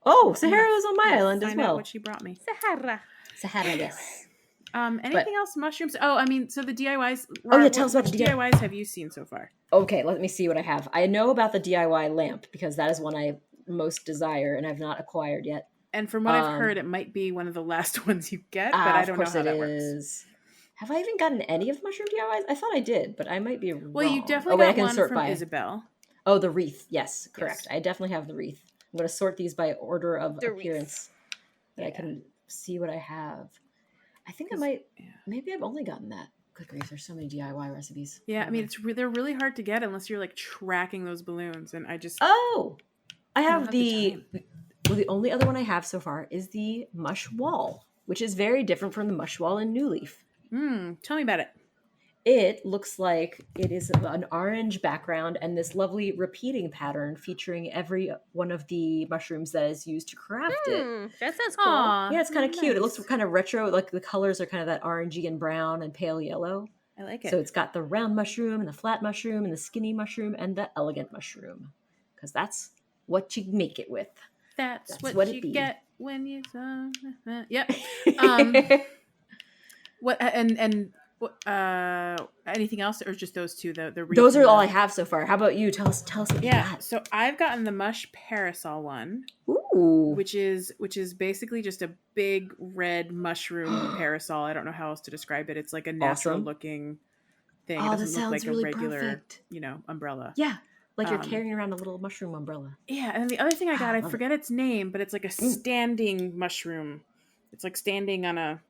S3: Oh, Sahara was on my
S2: Let's
S3: island as
S2: find out
S3: well.
S2: what she brought me.
S1: Sahara.
S3: Sahara, yes.
S2: Anything else? Mushrooms? Oh, I mean, so the DIYs.
S3: Oh, yeah, tell us about
S2: which
S3: the DIY.
S2: DIYs have you seen so far?
S3: Okay, let me see what I have. I know about the DIY lamp because that is one I most desire and I've not acquired yet.
S2: And from what I've heard, it might be one of the last ones you get, but I
S3: Of
S2: don't know
S3: course
S2: how
S3: it
S2: that works.
S3: is. Have I even gotten any of the mushroom DIYs? I thought I did, but I might be wrong.
S2: Well, you
S3: Oh,
S2: definitely
S3: wait, I
S2: got
S3: can
S2: one
S3: sort
S2: from
S3: by.
S2: Isabel.
S3: Oh, the wreath. Yes, correct.
S2: Yes.
S3: I definitely have the wreath. I'm going to sort these by order of
S1: The wreath.
S3: appearance that I
S2: Yeah.
S3: can see what I have. I think I
S2: 'Cause-
S3: might,
S2: yeah.
S3: maybe I've only gotten that. Good grief, there's so many DIY recipes.
S2: Yeah, I mean,
S3: Whatever.
S2: they're really hard to get unless you're like tracking those balloons, and I just
S3: Oh, I
S2: don't
S3: have
S2: have the time.
S3: the only other one I have so far is the mush wall, which is very different from the mush wall in New Leaf.
S2: Tell me about it.
S3: It looks like it is an orange background and this lovely repeating pattern featuring every one of the mushrooms that is used to craft it.
S1: That sounds cool.
S2: Aw,
S3: Yeah, it's kind of cute. It looks
S2: nice.
S3: kind of retro. Like the colors are kind of that orangey and brown and pale yellow.
S2: I like it.
S3: So it's got the round mushroom and the flat mushroom and the skinny mushroom and the elegant mushroom. Because that's what you make it with.
S2: That's
S3: what
S2: what
S3: it
S2: you
S3: be.
S2: get when you. Yep. What and what? Anything else, or just those two? The
S3: Those are
S2: wreath
S3: all I
S2: and
S3: have so far. How about you? Tell us what you
S2: Yeah.
S3: got.
S2: So I've gotten the mush parasol one,
S3: Ooh.
S2: which is basically just a big red mushroom parasol. I don't know how else to describe it. It's like a natural
S3: Awesome.
S2: looking thing.
S3: Oh,
S2: It
S3: that
S2: doesn't look
S3: sounds
S2: like a
S3: really
S2: regular,
S3: perfect.
S2: umbrella.
S3: Yeah, like you're
S2: Um,
S3: carrying around a little mushroom umbrella.
S2: Yeah, and then the other thing I got, I
S3: love it.
S2: forget its name, but it's like a standing mushroom. It's like standing on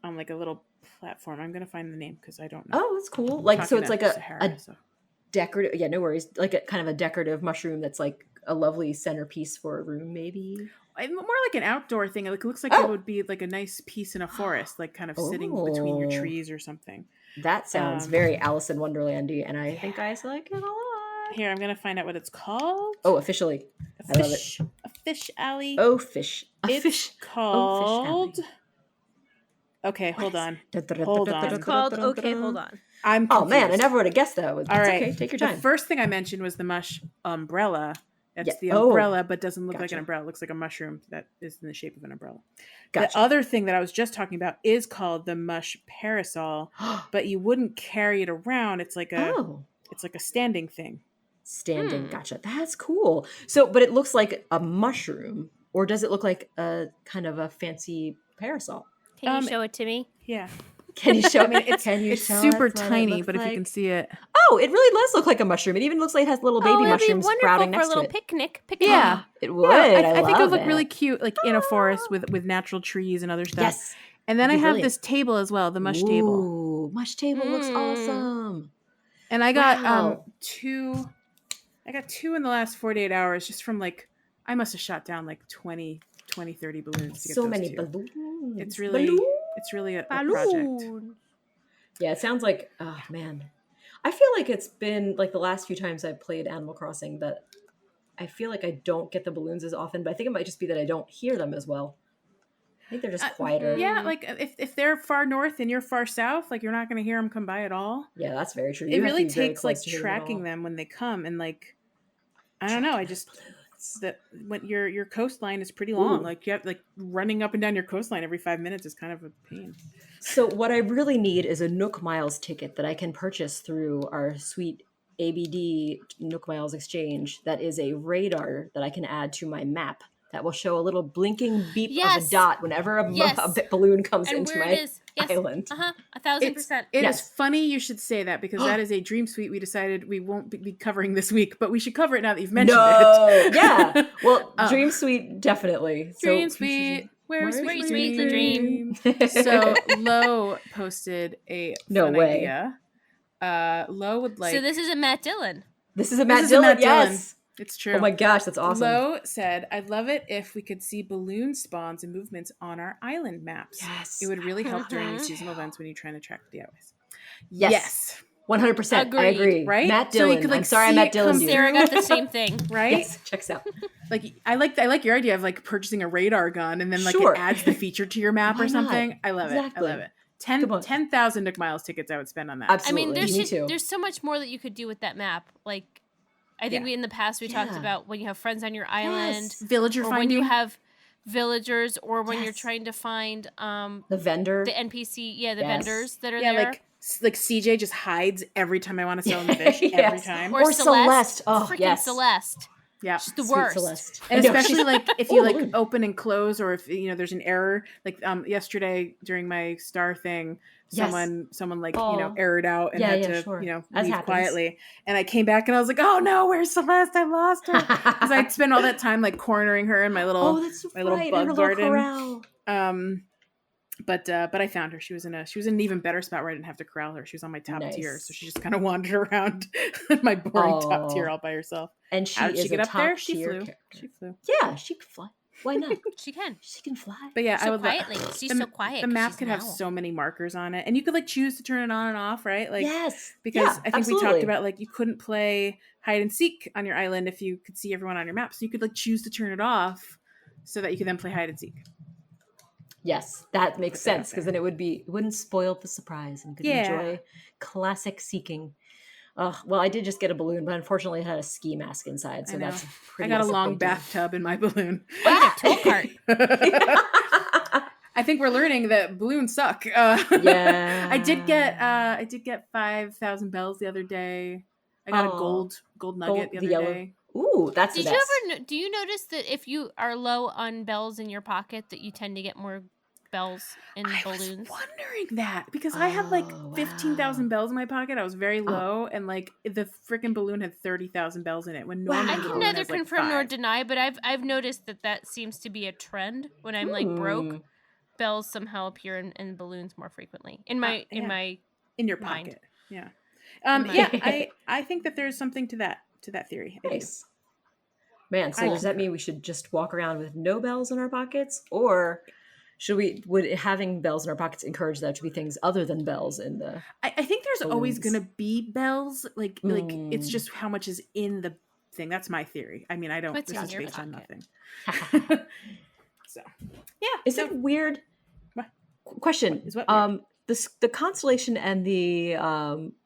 S2: like a little platform. I'm gonna find the name because I don't know.
S3: Oh, that's cool. Like, so
S2: Talking
S3: it's like
S2: to
S3: a
S2: Sahara, so.
S3: decorative, yeah, no worries. Like a kind of a decorative mushroom that's like a lovely centerpiece for a room, maybe.
S2: More like an outdoor thing. It looks like
S3: Oh.
S2: it would be like a nice piece in a forest, like kind of sitting between your
S3: Oh.
S2: trees or something.
S3: That sounds very Alice in Wonderlandy, and I think I like it a lot.
S2: Here, I'm gonna find out what it's called.
S3: Oh, officially. I love it.
S2: A fish alley.
S3: Oh, fish. A
S2: It's
S3: fish.
S2: called.
S3: alley.
S2: Okay, hold on.
S3: Hold
S2: on.
S1: It's called Okay, Hold On.
S2: I'm
S3: Oh
S2: confused.
S3: man, I never would have guessed that. It's
S2: All right.
S3: okay. Take your time.
S2: The first thing I mentioned was the mush umbrella. That's
S3: Yeah.
S2: the
S3: Oh,
S2: umbrella, but doesn't look like
S3: gotcha.
S2: an umbrella. It looks like a mushroom that is in the shape of an umbrella.
S3: Gotcha.
S2: The other thing that I was just talking about is called the mush parasol, but you wouldn't carry it around. It's like a it's like a standing thing.
S3: Standing. Gotcha. That's cool. So, but it looks like a mushroom, or does it look like a kind of a fancy parasol?
S1: Can you show it to me?
S2: Yeah.
S3: Can you show?
S2: I mean, it's
S3: can you
S2: it's
S3: show
S2: super
S3: us what it
S2: tiny,
S3: looks
S2: but if you
S3: like?
S2: can see it.
S3: Oh, it really does look like a mushroom. It even looks like it has little baby
S1: it'd be
S3: mushrooms
S1: wonderful
S3: sprouting
S1: for
S3: next
S1: a little
S3: to it.
S1: picnic.
S2: Yeah.
S3: It would.
S2: Yeah,
S3: I
S2: I think it would
S3: love
S2: look really cute, like in a forest with natural trees and other stuff.
S3: Yes.
S2: And then I
S3: It'd be
S2: have
S3: brilliant.
S2: this table as well, the mush table.
S3: Ooh, mush table looks awesome.
S2: And I got
S3: Wow.
S2: two. I got two in the last 48 hours, just from like I must have shot down like 30 balloons to get
S3: So
S2: those
S3: many
S2: two.
S3: balloons.
S2: It's really a project.
S1: Balloon.
S3: Yeah, it sounds like, oh man. I feel like it's been like the last few times I've played Animal Crossing that I feel like I don't get the balloons as often, but I think it might just be that I don't hear them as well. I think they're just quieter.
S2: Yeah, like if they're far north and you're far south, like you're not going to hear them come by at all.
S3: Yeah, that's very true.
S2: It
S3: You have to
S2: really
S3: be very
S2: takes
S3: close
S2: like
S3: to hear
S2: tracking
S3: all.
S2: them when they come, and like I don't know. I just that when your coastline is pretty long.
S3: Ooh.
S2: Like you have like running up and down your coastline every 5 minutes is kind of a pain.
S3: So what I really need is a Nook Miles ticket that I can purchase through our sweet ABD Nook Miles exchange. That is a radar that I can add to my map that will show a little blinking beep of a
S1: Yes.
S3: dot whenever a
S1: Yes.
S3: balloon comes
S1: And
S3: into
S1: where
S3: my
S1: it is. Yes.
S3: island.
S1: 1,000%.
S2: It is
S3: Yes.
S2: funny you should say that because that is a dream suite we decided we won't be covering this week, but we should cover it now that you've mentioned
S3: No,
S2: it.
S3: yeah. Well, Dream Suite definitely.
S2: Dream
S3: So,
S2: Suite. Where's
S1: Where
S2: sweet,
S1: sweet the dream?
S2: So Lo posted a
S3: No
S2: fun
S3: way.
S2: idea. Lo would like.
S1: So this is a Matt Dillon.
S3: this is a Matt
S2: This is a
S3: Dillon.
S2: Matt Dillon.
S3: Yes.
S2: It's true.
S3: Oh my gosh, that's awesome.
S2: Lo said, "I'd love it if we could see balloon spawns and movements on our island maps.
S3: Yes.
S2: It would really help during the
S1: Mhm.
S2: seasonal events when you're trying to track DIYs."
S3: Yes. 100%. I
S1: Agreed.
S3: agree.
S2: Right?
S3: Matt
S2: So you
S3: Dillon.
S2: could, like,
S3: I'm sorry I
S2: see
S3: Matt
S2: it
S3: Dillon.
S2: come
S3: you.
S1: Sarah got the same thing.
S2: Right?
S3: Yes, checks out.
S2: Like I like your idea of like purchasing a radar gun and then like
S3: Sure.
S2: it adds the feature to your map
S3: Why
S2: or
S3: not?
S2: something. I love
S3: Exactly.
S2: it. I love it.
S3: Come on.
S2: 10,000 Nook Miles tickets I would spend on that.
S3: Absolutely.
S1: I mean,
S3: Me too.
S1: there's so much more that you could do with that map. Like, I think
S2: Yeah.
S1: in the past we talked
S3: Yeah.
S1: about when you have friends on your island,
S3: Yes.
S2: Villager
S1: or when
S2: finding.
S1: you have villagers, or when you're
S3: Yes.
S1: trying to find
S3: The vendor.
S1: the NPC, the
S3: Yes.
S1: vendors that are
S2: yeah,
S1: there.
S2: like CJ just hides every time I want to sell him the fish. Every
S3: Yes.
S2: time.
S3: Or Celeste. Oh,
S1: freaking
S3: yes.
S1: Celeste.
S2: Yeah.
S1: She's the
S3: Sweet
S1: worst.
S3: Celeste.
S2: And
S3: I know,
S2: especially
S3: she's-
S2: like if you
S3: Oh,
S2: like
S3: balloon.
S2: open and close, or if there's an error. Like yesterday during my star thing,
S3: Yes.
S2: someone like
S3: Oh.
S2: errored out and
S3: Yeah,
S2: had
S3: yeah,
S2: to
S3: sure. As
S2: leave
S3: happens.
S2: quietly. And I came back and I was like, oh no, where's Celeste? I lost her, because I'd spent all that time like cornering her in my little
S3: Oh, that's
S2: my little
S3: right.
S2: bug
S3: In her little
S2: garden.
S3: corral.
S2: But I found her. She was in an even better spot where I didn't have to corral her. She was on my top tier, so
S3: Nice.
S2: she just kind of wandered around my boring top tier
S3: Oh.
S2: all by herself.
S3: And she
S2: How did
S3: is
S2: she get
S3: a
S2: up there?
S3: top
S2: She
S3: tier
S2: flew.
S3: character.
S2: She flew.
S3: Yeah, she could fly. Why not?
S1: She can.
S3: She can fly.
S2: But yeah, I
S1: So
S2: would
S1: quietly. She's so quiet.
S2: The
S1: 'cause
S2: map
S1: she's
S2: could
S1: an
S2: have
S1: owl.
S2: so many markers on it, and you could like choose to turn it on and off, right? Like
S3: Yes.
S2: because
S3: Yeah,
S2: I think we
S3: absolutely.
S2: talked about like you couldn't play hide and seek on your island if you could see everyone on your map, so you could like choose to turn it off so that you could then play hide and seek.
S3: Yes, that makes
S2: Put that out
S3: sense because
S2: there.
S3: then it wouldn't spoil the surprise and could
S2: Yeah.
S3: enjoy classic seeking. Well, I did just get a balloon, but unfortunately it had a ski mask inside, so
S2: I know.
S3: that's
S2: I
S3: pretty
S2: got a long
S3: disappointing.
S2: bathtub in my balloon.
S1: Oh, you got a tool cart.
S2: I think we're learning that balloons suck.
S3: Yeah.
S2: I did get 5,000 bells the other day. I got a gold nugget the other
S3: yellow.
S2: day.
S3: Ooh, that's the
S1: Did you
S3: best.
S1: ever? Do you notice that if you are low on bells in your pocket, that you tend to get more bells in
S2: I
S1: balloons?
S2: was wondering that because I had like
S3: Oh,
S2: 15,000
S3: wow.
S2: bells in my pocket. I was very low, and like the freaking balloon had 30,000 bells in it. When normally
S1: I
S2: the
S1: can
S2: balloon
S1: neither
S2: has, like,
S1: confirm nor
S2: 5.
S1: deny, but I've noticed that seems to be a trend. When I'm like broke, bells somehow appear in balloons more frequently. In my
S2: in your
S1: mind.
S2: pocket. Yeah.
S1: In my-
S2: Yeah, I think that there's something to that theory. I do.
S3: Nice. Man, so
S2: I
S3: does that mean we should just walk around with no bells in our pockets? Or would having bells in our pockets encourage there to be things other than bells in the
S2: I think there's always
S3: balloons?
S2: gonna be bells. Like it's just how much is in the thing. That's my theory. I mean, I don't.
S1: What's
S2: This
S1: in
S2: is
S1: your
S2: based on
S1: pocket?
S2: nothing. So, yeah.
S3: Is
S2: so,
S3: it weird?
S2: What?
S3: Question.
S2: Is what weird?
S3: The constellation and the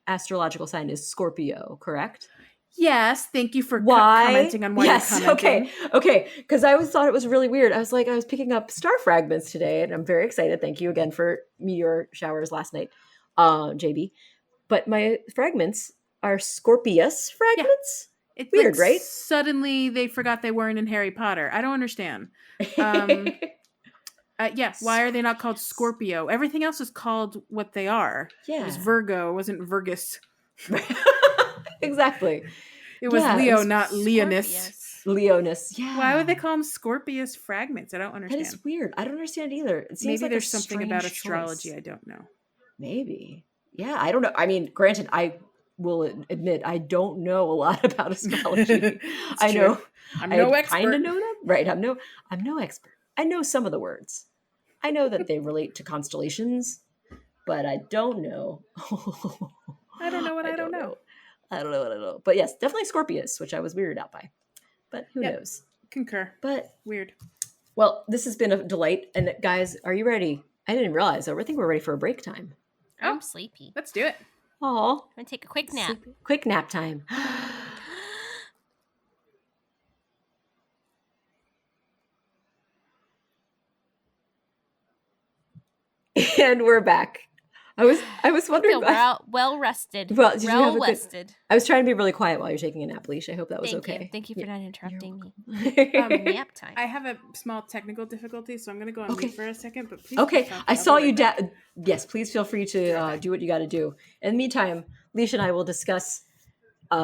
S3: astrological sign is Scorpio, correct?
S2: Yes. Thank you for
S3: Why?
S2: commenting on why
S3: Yes.
S2: you're commenting.
S3: Okay. Because I always thought it was really weird. I was picking up star fragments today, and I'm very excited. Thank you again for meteor showers last night, JB. But my fragments are Scorpius fragments.
S2: It's
S3: Weird,
S2: like
S3: right?
S2: Suddenly they forgot they weren't in Harry Potter. I don't understand. Yeah, why are they not called Scorpio? Everything else is called what they are. It was
S3: Yeah.
S2: Virgo, it wasn't Virgus.
S3: Exactly.
S2: It was
S3: Yeah, it
S2: Leo,
S3: was
S2: not Leonus.
S1: Scorpius.
S3: Leonus. Yeah.
S2: Why would they call them Scorpius fragments? I don't
S3: That
S2: understand.
S3: is weird. I don't understand either. It seems
S2: Maybe
S3: like
S2: there's
S3: a
S2: something about
S3: strange
S2: astrology
S3: choice.
S2: I don't know.
S3: Maybe. Yeah, I don't know. I mean, granted, I will admit I don't know a lot about astrology. I
S2: true.
S3: know.
S2: I'm no
S3: I
S2: expert.
S3: kind of know them. Right. I'm no expert. I know some of the words. I know that they relate to constellations, but I don't know.
S2: I don't know what I don't know.
S3: I don't know what I know. But yes, definitely Scorpius, which I was weirded out by. But who
S2: Yep.
S3: knows?
S2: Concur.
S3: But
S2: Weird.
S3: well, this has been a delight. And guys, are you ready? I didn't realize. I think we're ready for a break time.
S1: I'm sleepy.
S2: Let's do it.
S3: Aw.
S1: I'm gonna take a quick nap.
S3: Quick nap time. And we're back. I was wondering.
S1: Feel well rested.
S3: Well, did you have a good-
S1: rested.
S3: I was trying to be really quiet while you're taking a nap, Leash. I hope that was
S1: Thank
S3: okay.
S1: you. Thank you for not interrupting me.
S3: me.
S1: Nap time.
S2: I have a small technical difficulty, so I'm going to go on
S3: Okay.
S2: mute for a second. But please.
S3: Okay,
S2: stop.
S3: I
S2: I'll
S3: saw
S2: be
S3: you.
S2: right back.
S3: Yes, please feel free to do what you got to do. In the meantime, Leash and I will discuss
S1: An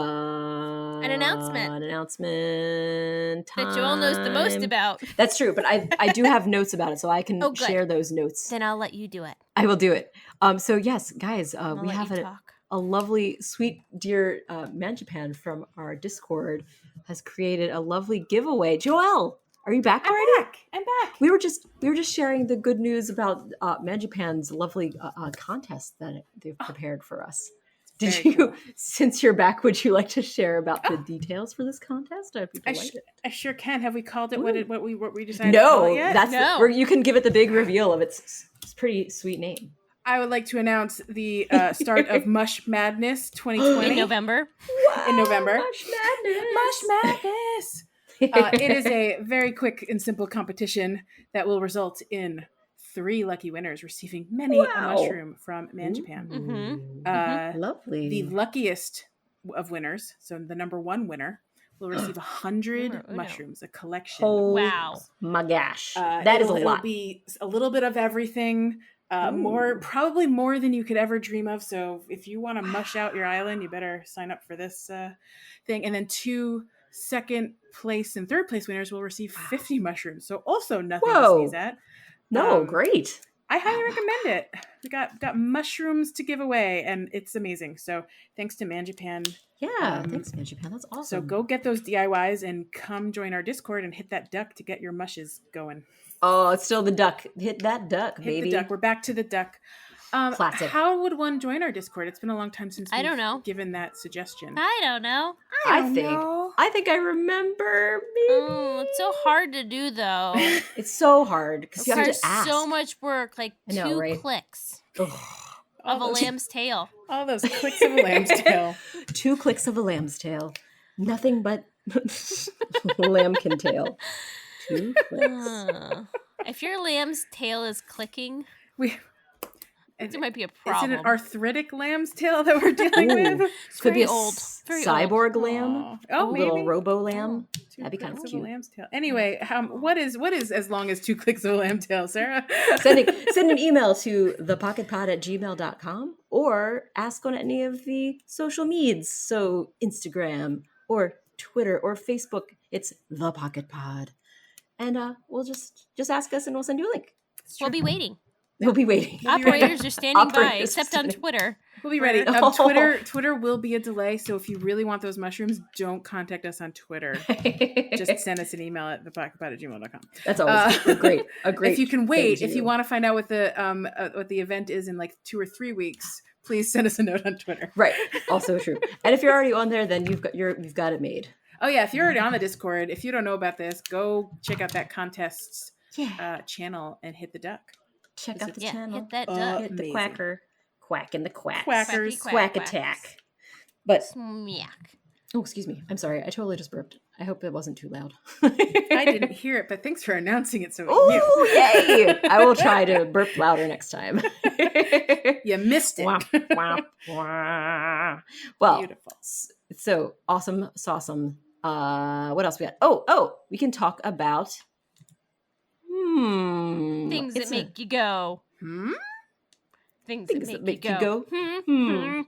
S1: announcement.
S3: An announcement
S1: That Joel knows the most
S3: time.
S1: about.
S3: That's true, but I do have notes about it, so I can
S1: Oh, good.
S3: share those notes.
S1: Then I'll let you do it.
S3: I will do it. So yes, guys,
S1: I'll
S3: we
S1: let
S3: have
S1: you
S3: a
S1: talk.
S3: lovely, sweet, dear Manjapan from our Discord has created a lovely giveaway. Joelle, are you back already?
S2: I'm back.
S3: We were just sharing the good news about Manjapan's lovely contest that they've prepared for us. Did
S2: Very
S3: you,
S2: cool.
S3: since you're back, would you like to share about the details for this contest? I'd be delighted.
S2: I sure can. Have we called it
S3: Ooh.
S2: what we decided to call
S3: No,
S2: it yet?
S3: that's
S1: No.
S3: where you can give it the big reveal of its pretty sweet name.
S2: I would like to announce the start of Mush Madness 2020
S1: In November.
S2: In November.
S3: Mush Madness.
S2: Mush Madness. It is a very quick and simple competition that will result in 3 lucky winners receiving many a
S3: Wow.
S2: mushroom from Manjapan.
S1: Mhm.
S3: Lovely.
S2: The luckiest of winners, so the number 1 winner, will receive 100
S1: Numero uno.
S2: mushrooms, a collection.
S3: Oh,
S1: Wow.
S3: my gosh. That is a lot.
S2: It'll be a little bit of everything. Probably more than you could ever dream of. So if you want to mush out your island, you better sign up for this thing. And then 2 second place and third place winners will receive 50 mushrooms. So also nothing to sneeze at.
S3: No, great.
S2: I highly recommend it. We got mushrooms to give away, and it's amazing. So thanks to Man Japan.
S3: Yeah, thanks, Man Japan. That's awesome.
S2: So go get those DIYs and come join our Discord and hit that duck to get your mushes going.
S3: Oh, it's still the duck. Hit that duck, baby.
S2: Hit the duck. We're back to the duck.
S3: Classic.
S2: How would one join our Discord? It's been a long time since
S1: I don't
S2: we've
S1: know.
S2: given that suggestion.
S1: I don't know.
S3: I think I remember. Maybe.
S1: Oh, it's so hard to do though.
S3: It's so hard because you have to
S1: It's
S3: ask.
S1: so much work. Like
S3: I know,
S1: 2
S3: right?
S1: clicks
S3: Ugh.
S1: of a lamb's tail.
S2: All those clicks of a lamb's tail.
S3: 2 clicks of a lamb's tail. Nothing but lambkin tail. 2 clicks.
S1: If your lamb's tail is clicking, there might be a
S2: Is
S1: problem.
S2: it an arthritic lamb's tail that we're dealing with?
S1: It's
S3: Could be
S1: very
S3: a
S1: old. Very
S3: cyborg
S1: old.
S3: lamb.
S2: Oh,
S3: A
S2: maybe.
S3: little robo lamb.
S2: 2
S3: That'd be kind
S2: clicks
S3: of
S2: a
S3: cute.
S2: lamb's tail. Anyway, what is as long as 2 clicks of a lamb's tail, Sarah?
S3: Send an email to thepocketpod@gmail.com or ask on any of the social medias. So Instagram or Twitter or Facebook. It's The Pocket Pod. And we'll just ask us and we'll send you a link.
S1: We'll be waiting.
S3: We'll be waiting.
S1: Operators are standing by,
S3: Operators are
S1: except on
S3: standing-
S1: Twitter.
S2: We'll be ready.
S3: Oh.
S2: Twitter will be a delay, so if you really want those mushrooms, don't contact us on Twitter. Just send us an email at thepocketpod@gmail.com.
S3: That's always a great.
S2: If you can
S3: thing
S2: wait,
S3: to
S2: if
S3: do.
S2: you want to find out what the event is in like 2 or 3 weeks, please send us a note on Twitter.
S3: Right. Also true. And if you're already on there, then you've got it made.
S2: Oh yeah, if you're already on the Discord, if you don't know about this, go check out that contests channel and hit the duck.
S3: Check out the
S1: Yeah,
S3: channel.
S1: hit that duck.
S3: Hit the
S2: Amazing.
S3: quacker. Quack in the quacks.
S2: Quackers.
S1: Quacky
S3: Quack
S1: quacks.
S3: attack. But
S1: Smack.
S3: oh, excuse me. I'm sorry. I totally just burped. I hope it wasn't too loud.
S2: I didn't hear it, but thanks for announcing it so we knew.
S3: Oh, yay! I will try to burp louder next time.
S2: You missed it.
S3: Wah, wah, wah. Well,
S2: Beautiful.
S3: so awesome, sauceum. What else we got? Oh, we can talk about
S1: Things that
S3: it's
S1: make you go.
S2: Hmm?
S1: Things
S3: Things
S1: that make you go.
S2: Hmm.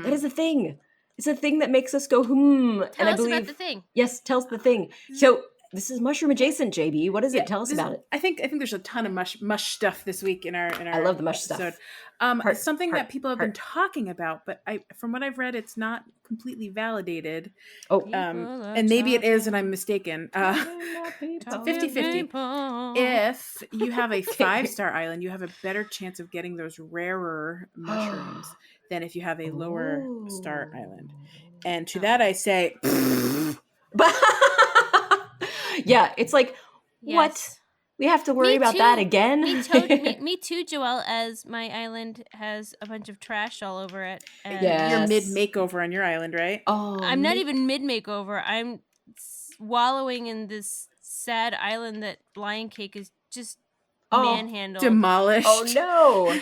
S3: That is a thing. It's a thing that makes us go
S1: Tell
S3: and I
S1: us
S3: believe
S1: about the thing.
S3: yes, tells the thing. So this is mushroom adjacent, JB. What is it? Tell us about it.
S2: I think there's a ton of mush stuff this week in our
S3: I love the mush stuff.
S2: episode. Something that people have been
S3: heart.
S2: talking about, but from what I've read, it's not completely validated.
S3: Oh,
S2: And maybe it is, and I'm mistaken. 50-50. If you have a 5-star island, you have a better chance of getting those rarer mushrooms than if you have a lower star island. And to that I say,
S3: yeah, it's like what?
S1: Yes.
S3: We have to worry
S1: Me
S3: about
S1: too.
S3: that again.
S1: Me too, Joelle, as my island has a bunch of trash all over it. And
S3: Yeah.
S2: you're
S3: Yes.
S2: mid makeover on your island, right?
S3: Oh,
S1: I'm not even mid makeover. I'm wallowing in this sad island that Lion Cake is just manhandled.
S2: Demolished.
S3: Oh no!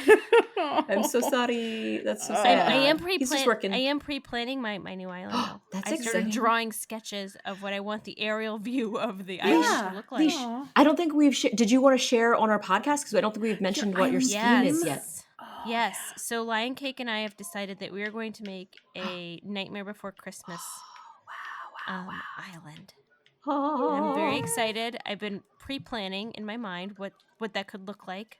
S3: I'm so sorry. That's so sad.
S1: I am
S3: He's just working.
S1: I am pre-planning my new island. Now.
S3: That's
S1: I started
S3: exciting.
S1: drawing sketches of what I want the aerial view of the island to look like.
S2: Aw.
S3: I don't think we've. Did you want to share on our podcast? Because I don't think we've mentioned what your scheme is yet.
S1: Yes. So Lion Cake and I have decided that we are going to make a Nightmare Before Christmas island. I'm very excited. I've been pre-planning in my mind what that could look like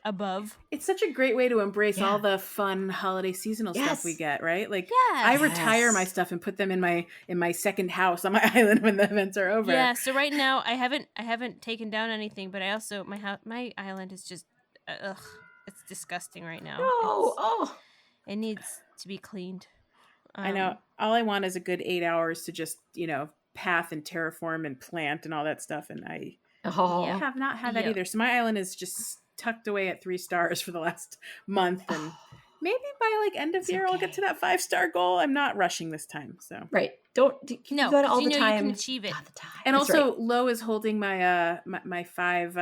S1: above.
S2: It's such a great way to embrace
S3: Yeah.
S2: all the fun holiday seasonal stuff
S3: Yes.
S2: we get, right? Like
S1: Yes.
S2: I retire my stuff and put them in my second house on my island when the events are over.
S1: Yeah. So right now I haven't taken down anything, but I also my island is just it's disgusting right now. It needs to be cleaned.
S2: I know. All I want is a good 8 hours to just, path and terraform and plant and all that stuff. And I
S3: Oh,
S2: have not had that
S1: Yep.
S2: either. So my island is just tucked away at 3 stars for the last month. And maybe by like end of the year, I'll get to that 5-star goal. I'm not rushing this time. So
S3: right. Don't
S1: No,
S3: you got it all
S1: 'cause
S3: the
S1: you know
S3: time.
S1: you can achieve it.
S3: Got the time.
S2: and
S3: That's
S2: also
S3: right.
S2: Lo is holding my my 5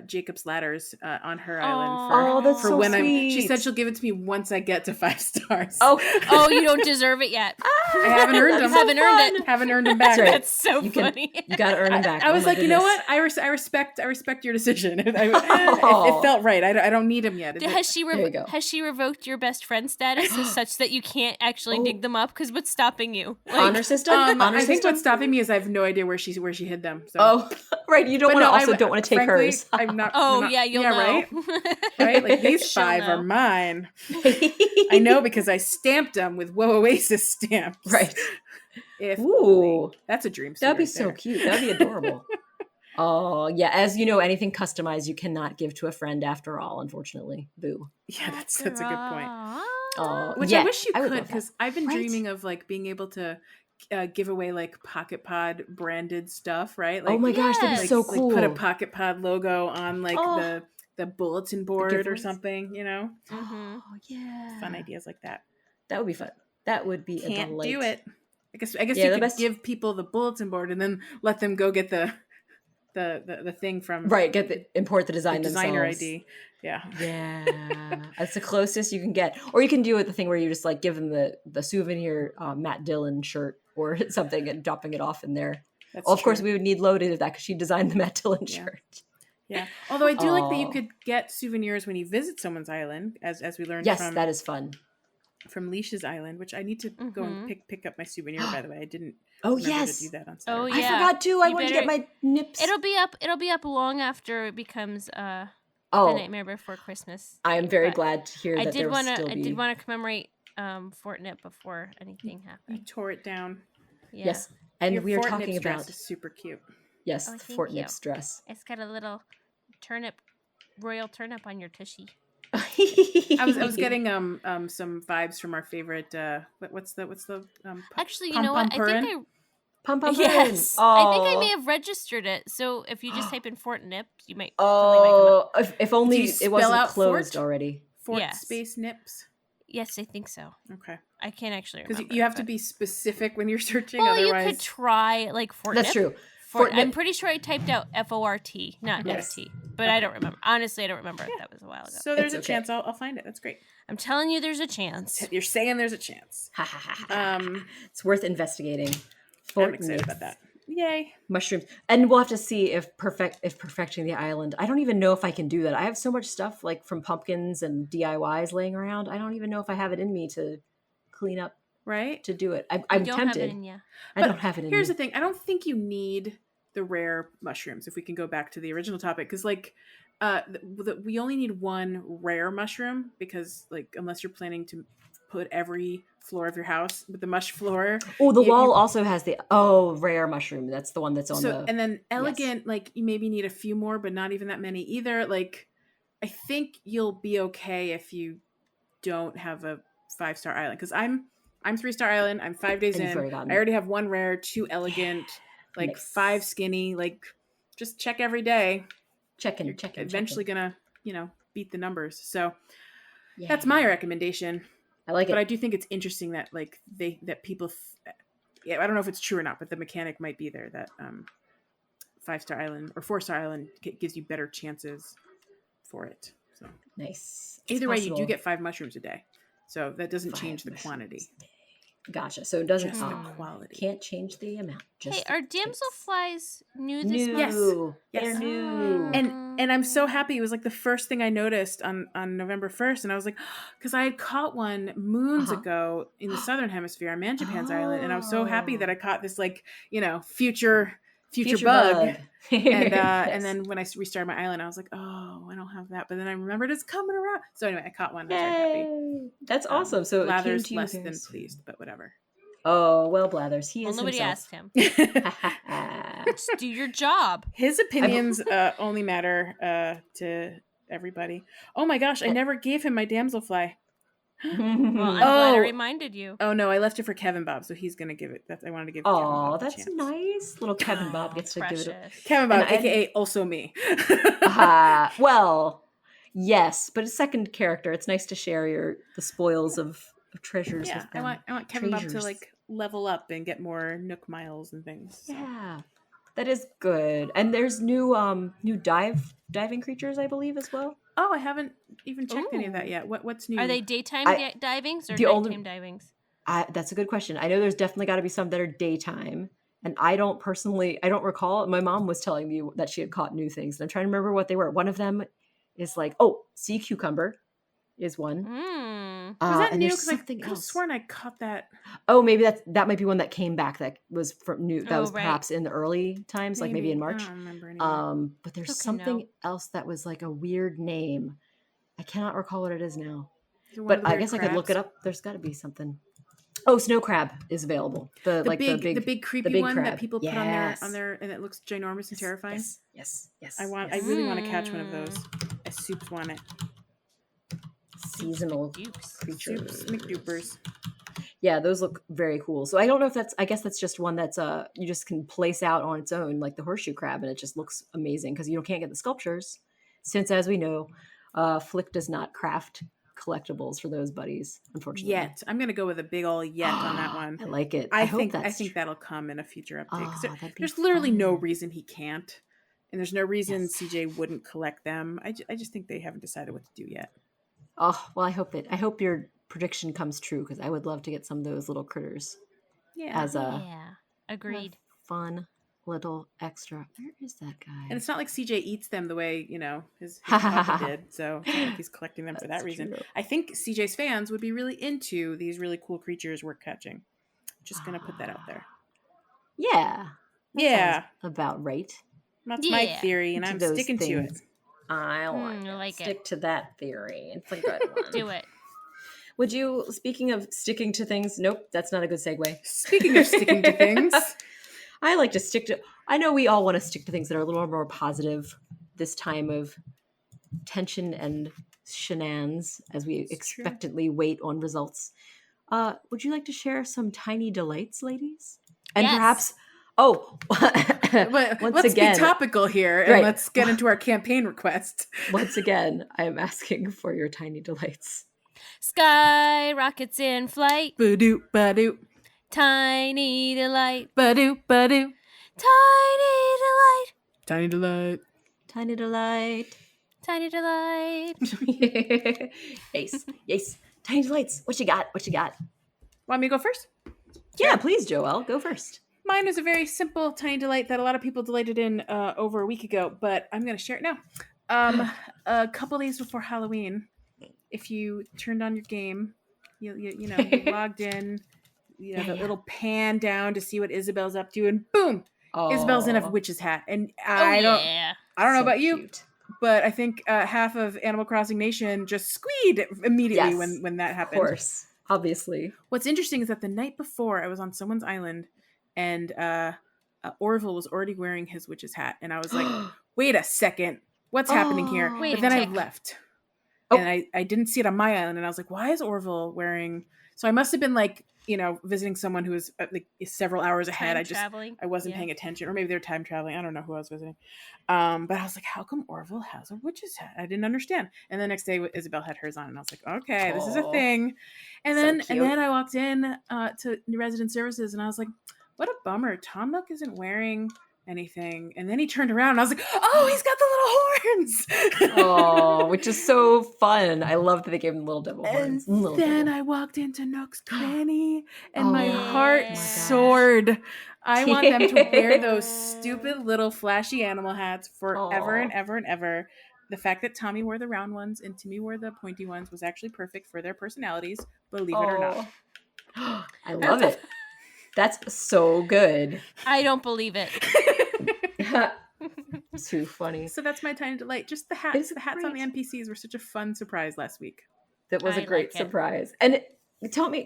S2: Jacob's ladders on her
S1: Aw.
S2: island
S3: Oh, that's
S2: for
S3: so
S2: when
S3: sweet.
S2: she said she'll give it to me once I get to 5 stars.
S3: Oh,
S1: Oh, you don't deserve it yet.
S2: I haven't earned them.
S1: Haven't earned it.
S2: Haven't earned them back.
S3: That's right.
S1: That's so
S3: You
S1: funny.
S3: you got to earn them back.
S2: I was
S3: Oh my
S2: like, you know
S3: goodness.
S2: what? I respect your decision. It felt right. I don't need them yet.
S1: Has she
S3: There you go.
S1: has she revoked your best friend status such that you can't actually
S3: Oh.
S1: dig them up? Because what's stopping you?
S3: Honor system? Honor
S2: I think
S3: system?
S2: what's stopping me is I have no idea where she hid them. So.
S3: Oh, right. You don't
S2: But
S3: want to
S2: no,
S3: don't want to take
S2: frankly,
S3: hers.
S2: I'm not.
S1: Oh
S2: I'm not-
S1: yeah, you'll know.
S2: Right. Right. Like these
S1: She'll
S2: 5 are
S1: know.
S2: mine. I know because I stamped them with Whoa Oasis stamps.
S3: Right.
S2: If
S3: Ooh.
S2: only. That's a dream.
S3: That'd be
S2: right
S3: so
S2: there.
S3: cute. That'd be adorable. Oh, yeah. As you know, anything customized you cannot give to a friend after all, unfortunately. Boo.
S2: Yeah, that's a good point.
S3: Oh,
S2: Which
S3: yeah,
S2: I wish you
S3: would
S2: could,
S3: love that.
S2: because I've been
S3: Right?
S2: dreaming of like being able to give away like Pocket Pod branded stuff, right? Like,
S3: Oh my gosh, that'd be
S1: Yes.
S3: so
S2: like
S3: cool.
S2: put a Pocket Pod logo on like
S3: Oh.
S2: the bulletin board or
S3: giveaways?
S2: something, you know?
S1: Mm-hmm.
S3: Oh, yeah.
S2: Fun ideas like that.
S3: That would be fun. That would be a
S2: Can't
S3: delight.
S2: do it. I guess
S3: Yeah,
S2: you
S3: the
S2: could
S3: best-
S2: give people the bulletin board and then let them go get the thing from
S3: Right, import the
S2: the
S3: design
S2: designer
S3: themselves.
S2: ID. Yeah.
S3: Yeah, that's the closest you can get. Or you can do it the thing where you just like give them the souvenir Matt Dillon shirt or something and dropping it off in there.
S2: That's
S3: Well, of course,
S2: true.
S3: we would need loaded of that because she designed the Matt Dillon
S2: Yeah.
S3: shirt.
S2: Yeah. Although I do like that you
S3: Oh.
S2: could get souvenirs when you visit someone's island, as we learned
S3: Yes,
S2: from
S3: that is fun.
S2: Leash's island, which I need to go and
S1: Mhm.
S2: pick up my souvenir. By the way, I didn't.
S3: Oh,
S2: remember
S3: yes.
S2: to do that on
S1: Oh,
S2: Saturday.
S1: yeah.
S3: I forgot too. I
S1: You
S3: wanted to get
S1: better-
S3: my nips.
S1: It'll be up long after it becomes The
S3: Oh,
S1: Nightmare Before Christmas.
S3: I am very
S1: But
S3: glad to hear
S1: I
S3: that
S1: did
S3: there will
S1: want to.
S3: still
S1: I
S3: be.
S1: did want to commemorate Fortnite before anything
S2: You
S1: happened.
S2: tore it down.
S1: Yeah.
S3: Yes, and
S2: Your
S3: we are
S2: Fort
S3: talking
S2: Nips
S3: about
S2: dress is super cute.
S3: yes,
S1: Oh,
S3: the
S1: thank
S3: Fort
S1: you.
S3: Nips dress.
S1: It's got a little royal turnip on your tushy.
S2: I was getting some vibes from our favorite what's the
S1: Actually, you know what? I think
S3: Pum
S1: I
S3: pum
S1: yes.
S3: pum.
S1: I think I
S3: Aw.
S1: may have registered it. So if you just type in Fort Nips, you might. something might come up.
S3: Oh, if only
S2: you
S3: it
S2: spell
S3: wasn't
S2: out
S3: closed
S2: Fort?
S3: already.
S2: Fort
S1: Yes.
S2: Space Nips.
S1: Yes, I think so.
S2: Okay,
S1: I can't actually
S2: because
S1: remember.
S2: you have to
S1: but-
S2: be specific when you're searching.
S1: Well,
S2: otherwise,
S1: you could try like Fort
S3: That's
S1: Nip.
S3: true. Fort
S1: I'm
S3: Nip.
S1: pretty sure I typed out FORT, not
S3: Yes.
S1: FT, but I don't remember. Honestly, I don't remember.
S2: Yeah.
S1: That was a while ago.
S2: So there's
S3: It's
S2: a
S3: okay.
S2: chance I'll find it. That's great.
S1: I'm telling you, there's a chance.
S2: You're saying there's a chance.
S3: Ha, ha, ha, ha.
S2: Um,
S3: It's worth investigating.
S2: I'm
S3: Fort
S2: excited
S3: Nips.
S2: about that. Yay!
S3: Mushrooms, and we'll have to see if perfecting the island. I don't even know if I can do that. I have so much stuff like from pumpkins and DIYs laying around. I don't even know if I have it in me to clean up
S2: Right?
S3: to do it. I'm
S1: You don't
S3: tempted.
S1: have it in you.
S3: I
S2: But
S3: don't have it in
S2: Here's
S3: me.
S2: the thing. I don't think you need the rare mushrooms if we can go back to the original topic, because like we only need one rare mushroom, because like unless you're planning to put every floor of your house with the mush floor.
S3: Oh, the
S2: you-
S3: wall
S2: you-
S3: also has the rare mushroom. That's the one that's on the.
S2: And then elegant, like you maybe need a few more, but not even that many either. Like I think you'll be okay if you don't have a 5-star island, because I'm 3-star island. I'm 5 days
S3: And you've
S2: in.
S3: already gotten
S2: I already have 1 rare, 2 elegant, like
S3: Nice.
S2: 5 skinny. Like just check every day.
S3: checking.
S2: You're eventually gonna beat the numbers. So
S3: Yeah.
S2: that's my recommendation.
S3: I like it.
S2: But I do think it's interesting that like people. Yeah, I don't know if it's true or not, but the mechanic might be there that 5-star island or 4-star island gives you better chances for it. So
S3: Nice. It's
S2: either way, you do
S3: possible.
S2: get 5 mushrooms a day, so that doesn't
S3: 5
S2: change the
S3: mushrooms
S2: quantity,
S3: a day. Gotcha. So it doesn't.
S2: just the
S1: Mm.
S2: quality.
S3: Can't change the amount. Just
S1: Hey,
S3: the
S1: are
S3: taste.
S1: damselflies new this
S3: New.
S1: month?
S2: Yes.
S3: They're new.
S2: And I'm so happy. It was like the first thing I noticed on November 1st, and I was like, because I had caught one moons
S3: Uh-huh.
S2: ago in the southern hemisphere on Manjapan's island, and I was so happy that
S3: Oh.
S2: I caught this like future bug. And
S3: Yes.
S2: then when I restarted my island, I was like, oh, I don't have that. But then I remembered it's coming around. So anyway, I caught one. I was very happy.
S3: Yay. That's awesome. So it came
S2: Blathers
S3: to you
S2: less
S3: very
S2: than
S3: soon.
S2: pleased, but whatever.
S3: Oh well, Blathers. He
S1: Well,
S3: is
S1: nobody
S3: himself.
S1: asked him. Just do your job.
S2: His opinions only matter to everybody. Oh my gosh, I never gave him my damselfly.
S1: Well, I'm glad I
S2: Oh.
S1: reminded you.
S2: Oh no, I left it for Kevin Bob, so he's gonna give it. I wanted to give. Kevin
S3: Oh,
S2: Bob a
S3: that's
S2: chance.
S3: nice. Little Kevin Bob gets to give it.
S1: Precious.
S2: Kevin Bob,
S3: And-
S2: aka also me.
S3: Well, yes, but a second character. It's nice to share the spoils of treasures
S2: Yeah,
S3: with
S2: I
S3: them.
S2: want Kevin Bob to
S3: Treasures.
S2: like level up and get more Nook miles and things. So.
S3: Yeah. That is good. And there's new diving creatures, I believe, as well.
S2: Oh, I haven't even checked any of that
S1: Ooh.
S2: yet. What's new?
S1: Are they daytime divings or
S3: the only-
S1: nighttime divings?
S3: That's a good question. I know there's definitely got to be some that are daytime. And I don't recall. My mom was telling me that she had caught new things. And I'm trying to remember what they were. One of them is like, sea cucumber is one.
S1: Mm.
S2: Was that
S3: And
S2: new?
S3: there's
S2: Because I
S3: something
S2: could have
S3: else.
S2: sworn I caught that.
S3: Oh, maybe that might be one that came back that was from new. That
S1: Oh,
S3: was
S1: right.
S3: perhaps in the early times, like maybe in March.
S2: I don't remember anymore.
S3: But there's
S1: Okay,
S3: something
S1: no.
S3: else that was like a weird name. I cannot recall what it is now.
S2: Is it one of
S3: But
S2: the
S3: I
S2: weird
S3: guess I could look
S2: crabs?
S3: it up. There's got to be something. Oh, snow crab is available. The
S2: big creepy
S3: big
S2: one
S3: crab.
S2: that people put
S3: Yes.
S2: on their and it looks ginormous and terrifying.
S3: Yes.
S2: I
S3: yes.
S2: really want to catch one of those. I soups want it.
S3: Seasonal
S1: Dukes.
S3: creatures.
S2: Soups McDupers.
S3: Yeah, those look very cool. So I don't know if I guess that's just one that's you just can place out on its own, like the horseshoe crab, and it just looks amazing because you can't get the sculptures, since as we know, Flick does not craft collectibles for those buddies, unfortunately.
S2: Yet. I'm gonna go with a big ol' yet on that one.
S3: I like it.
S2: I
S3: hope
S2: think
S3: that's
S2: think that'll come in a future update. 'Cause
S3: that'd be
S2: there's literally no
S3: fun.
S2: reason he can't. And there's no reason
S3: Yes.
S2: CJ wouldn't collect them. I just think they haven't decided what to do yet.
S3: Oh, well, I hope your prediction comes true because I would love to get some of those little critters
S2: Yeah.
S3: as a
S1: Yeah. Agreed.
S3: fun little extra. Where is that guy?
S2: And it's not like CJ eats them the way, his papa did. So it's not like he's collecting them for that
S3: That's
S2: reason.
S3: true.
S2: I think CJ's fans would be really into these really cool creatures we're catching. Just going to put that out there.
S3: Yeah. That
S2: Yeah.
S3: sounds about right.
S2: That's my
S1: Yeah.
S2: theory, and
S3: To
S2: I'm
S3: those
S2: sticking to it.
S3: things. I
S1: I like it.
S3: Stick to that theory. It's a good one.
S1: Do it.
S3: Would you, speaking of sticking to things, nope, that's not a good segue.
S2: Speaking of sticking to things,
S3: I like to stick to, I know we all want to stick to things that are a little more positive this time of tension and shenanigans as we
S2: true.
S3: expectantly wait on results. Would you like to share some tiny delights, ladies? And
S1: Yes.
S3: perhaps,
S2: but
S3: once
S2: let's
S3: again,
S2: be topical here and
S3: Right.
S2: let's get into our campaign request.
S3: once again, I am asking for your tiny delights.
S1: Sky rockets in flight.
S2: Ba-doo, ba-doo,
S1: Tiny delight.
S2: ba-doo, ba-doo.
S1: Tiny delight.
S2: Tiny delight.
S3: Tiny delight.
S1: Tiny delight.
S3: Yes. Tiny delights. What you got?
S2: Want me to go first?
S3: Yeah, please, Joelle, go first.
S2: Mine was a very simple tiny delight that a lot of people delighted in over a week ago, but I'm going to share it now. A couple days before Halloween, if you turned on your game, you logged in, it'll pan down to see what Isabel's up to, and boom, Isabel's in a witch's hat. And I don't know about you, but I think half of Animal Crossing Nation just squeed immediately when that happened.
S3: Of course, obviously.
S2: What's interesting is that the night before I was on someone's island, and Orville was already wearing his witch's hat, and I was like, wait a second, what's happening here?
S1: Wait
S2: But
S1: a
S2: then I
S1: tick.
S2: left. And I didn't see it on my island, and I was like, why is Orville wearing... So I must have been visiting someone who was several hours ahead. I wasn't paying attention, or maybe they're time traveling. I don't know who I was visiting. But I was like, how come Orville has a witch's hat? I didn't understand. And the next day Isabel had hers on, and I was like, okay, this is a thing. And then I walked in to resident services, and I was like, what a bummer. Tom Nook isn't wearing anything. And then he turned around, and I was like, oh, he's got the little horns.
S3: Oh, which is so fun. I love that they gave him little devil horns.
S2: And then I walked into Nook's cranny, and my
S3: Oh
S2: heart
S1: my gosh.
S2: soared. I want them to wear those stupid little flashy animal hats forever and ever and ever. The fact that Tommy wore the round ones and Timmy wore the pointy ones was actually perfect for their personalities, believe it or not.
S3: I love it. That's so good.
S1: I don't believe it.
S3: Too funny.
S2: So that's my tiny delight. Just the hats.
S3: It's
S2: The hats on the
S3: great.
S2: NPCs were such a fun surprise last week.
S3: That was a
S1: I
S3: great
S1: like it.
S3: surprise. And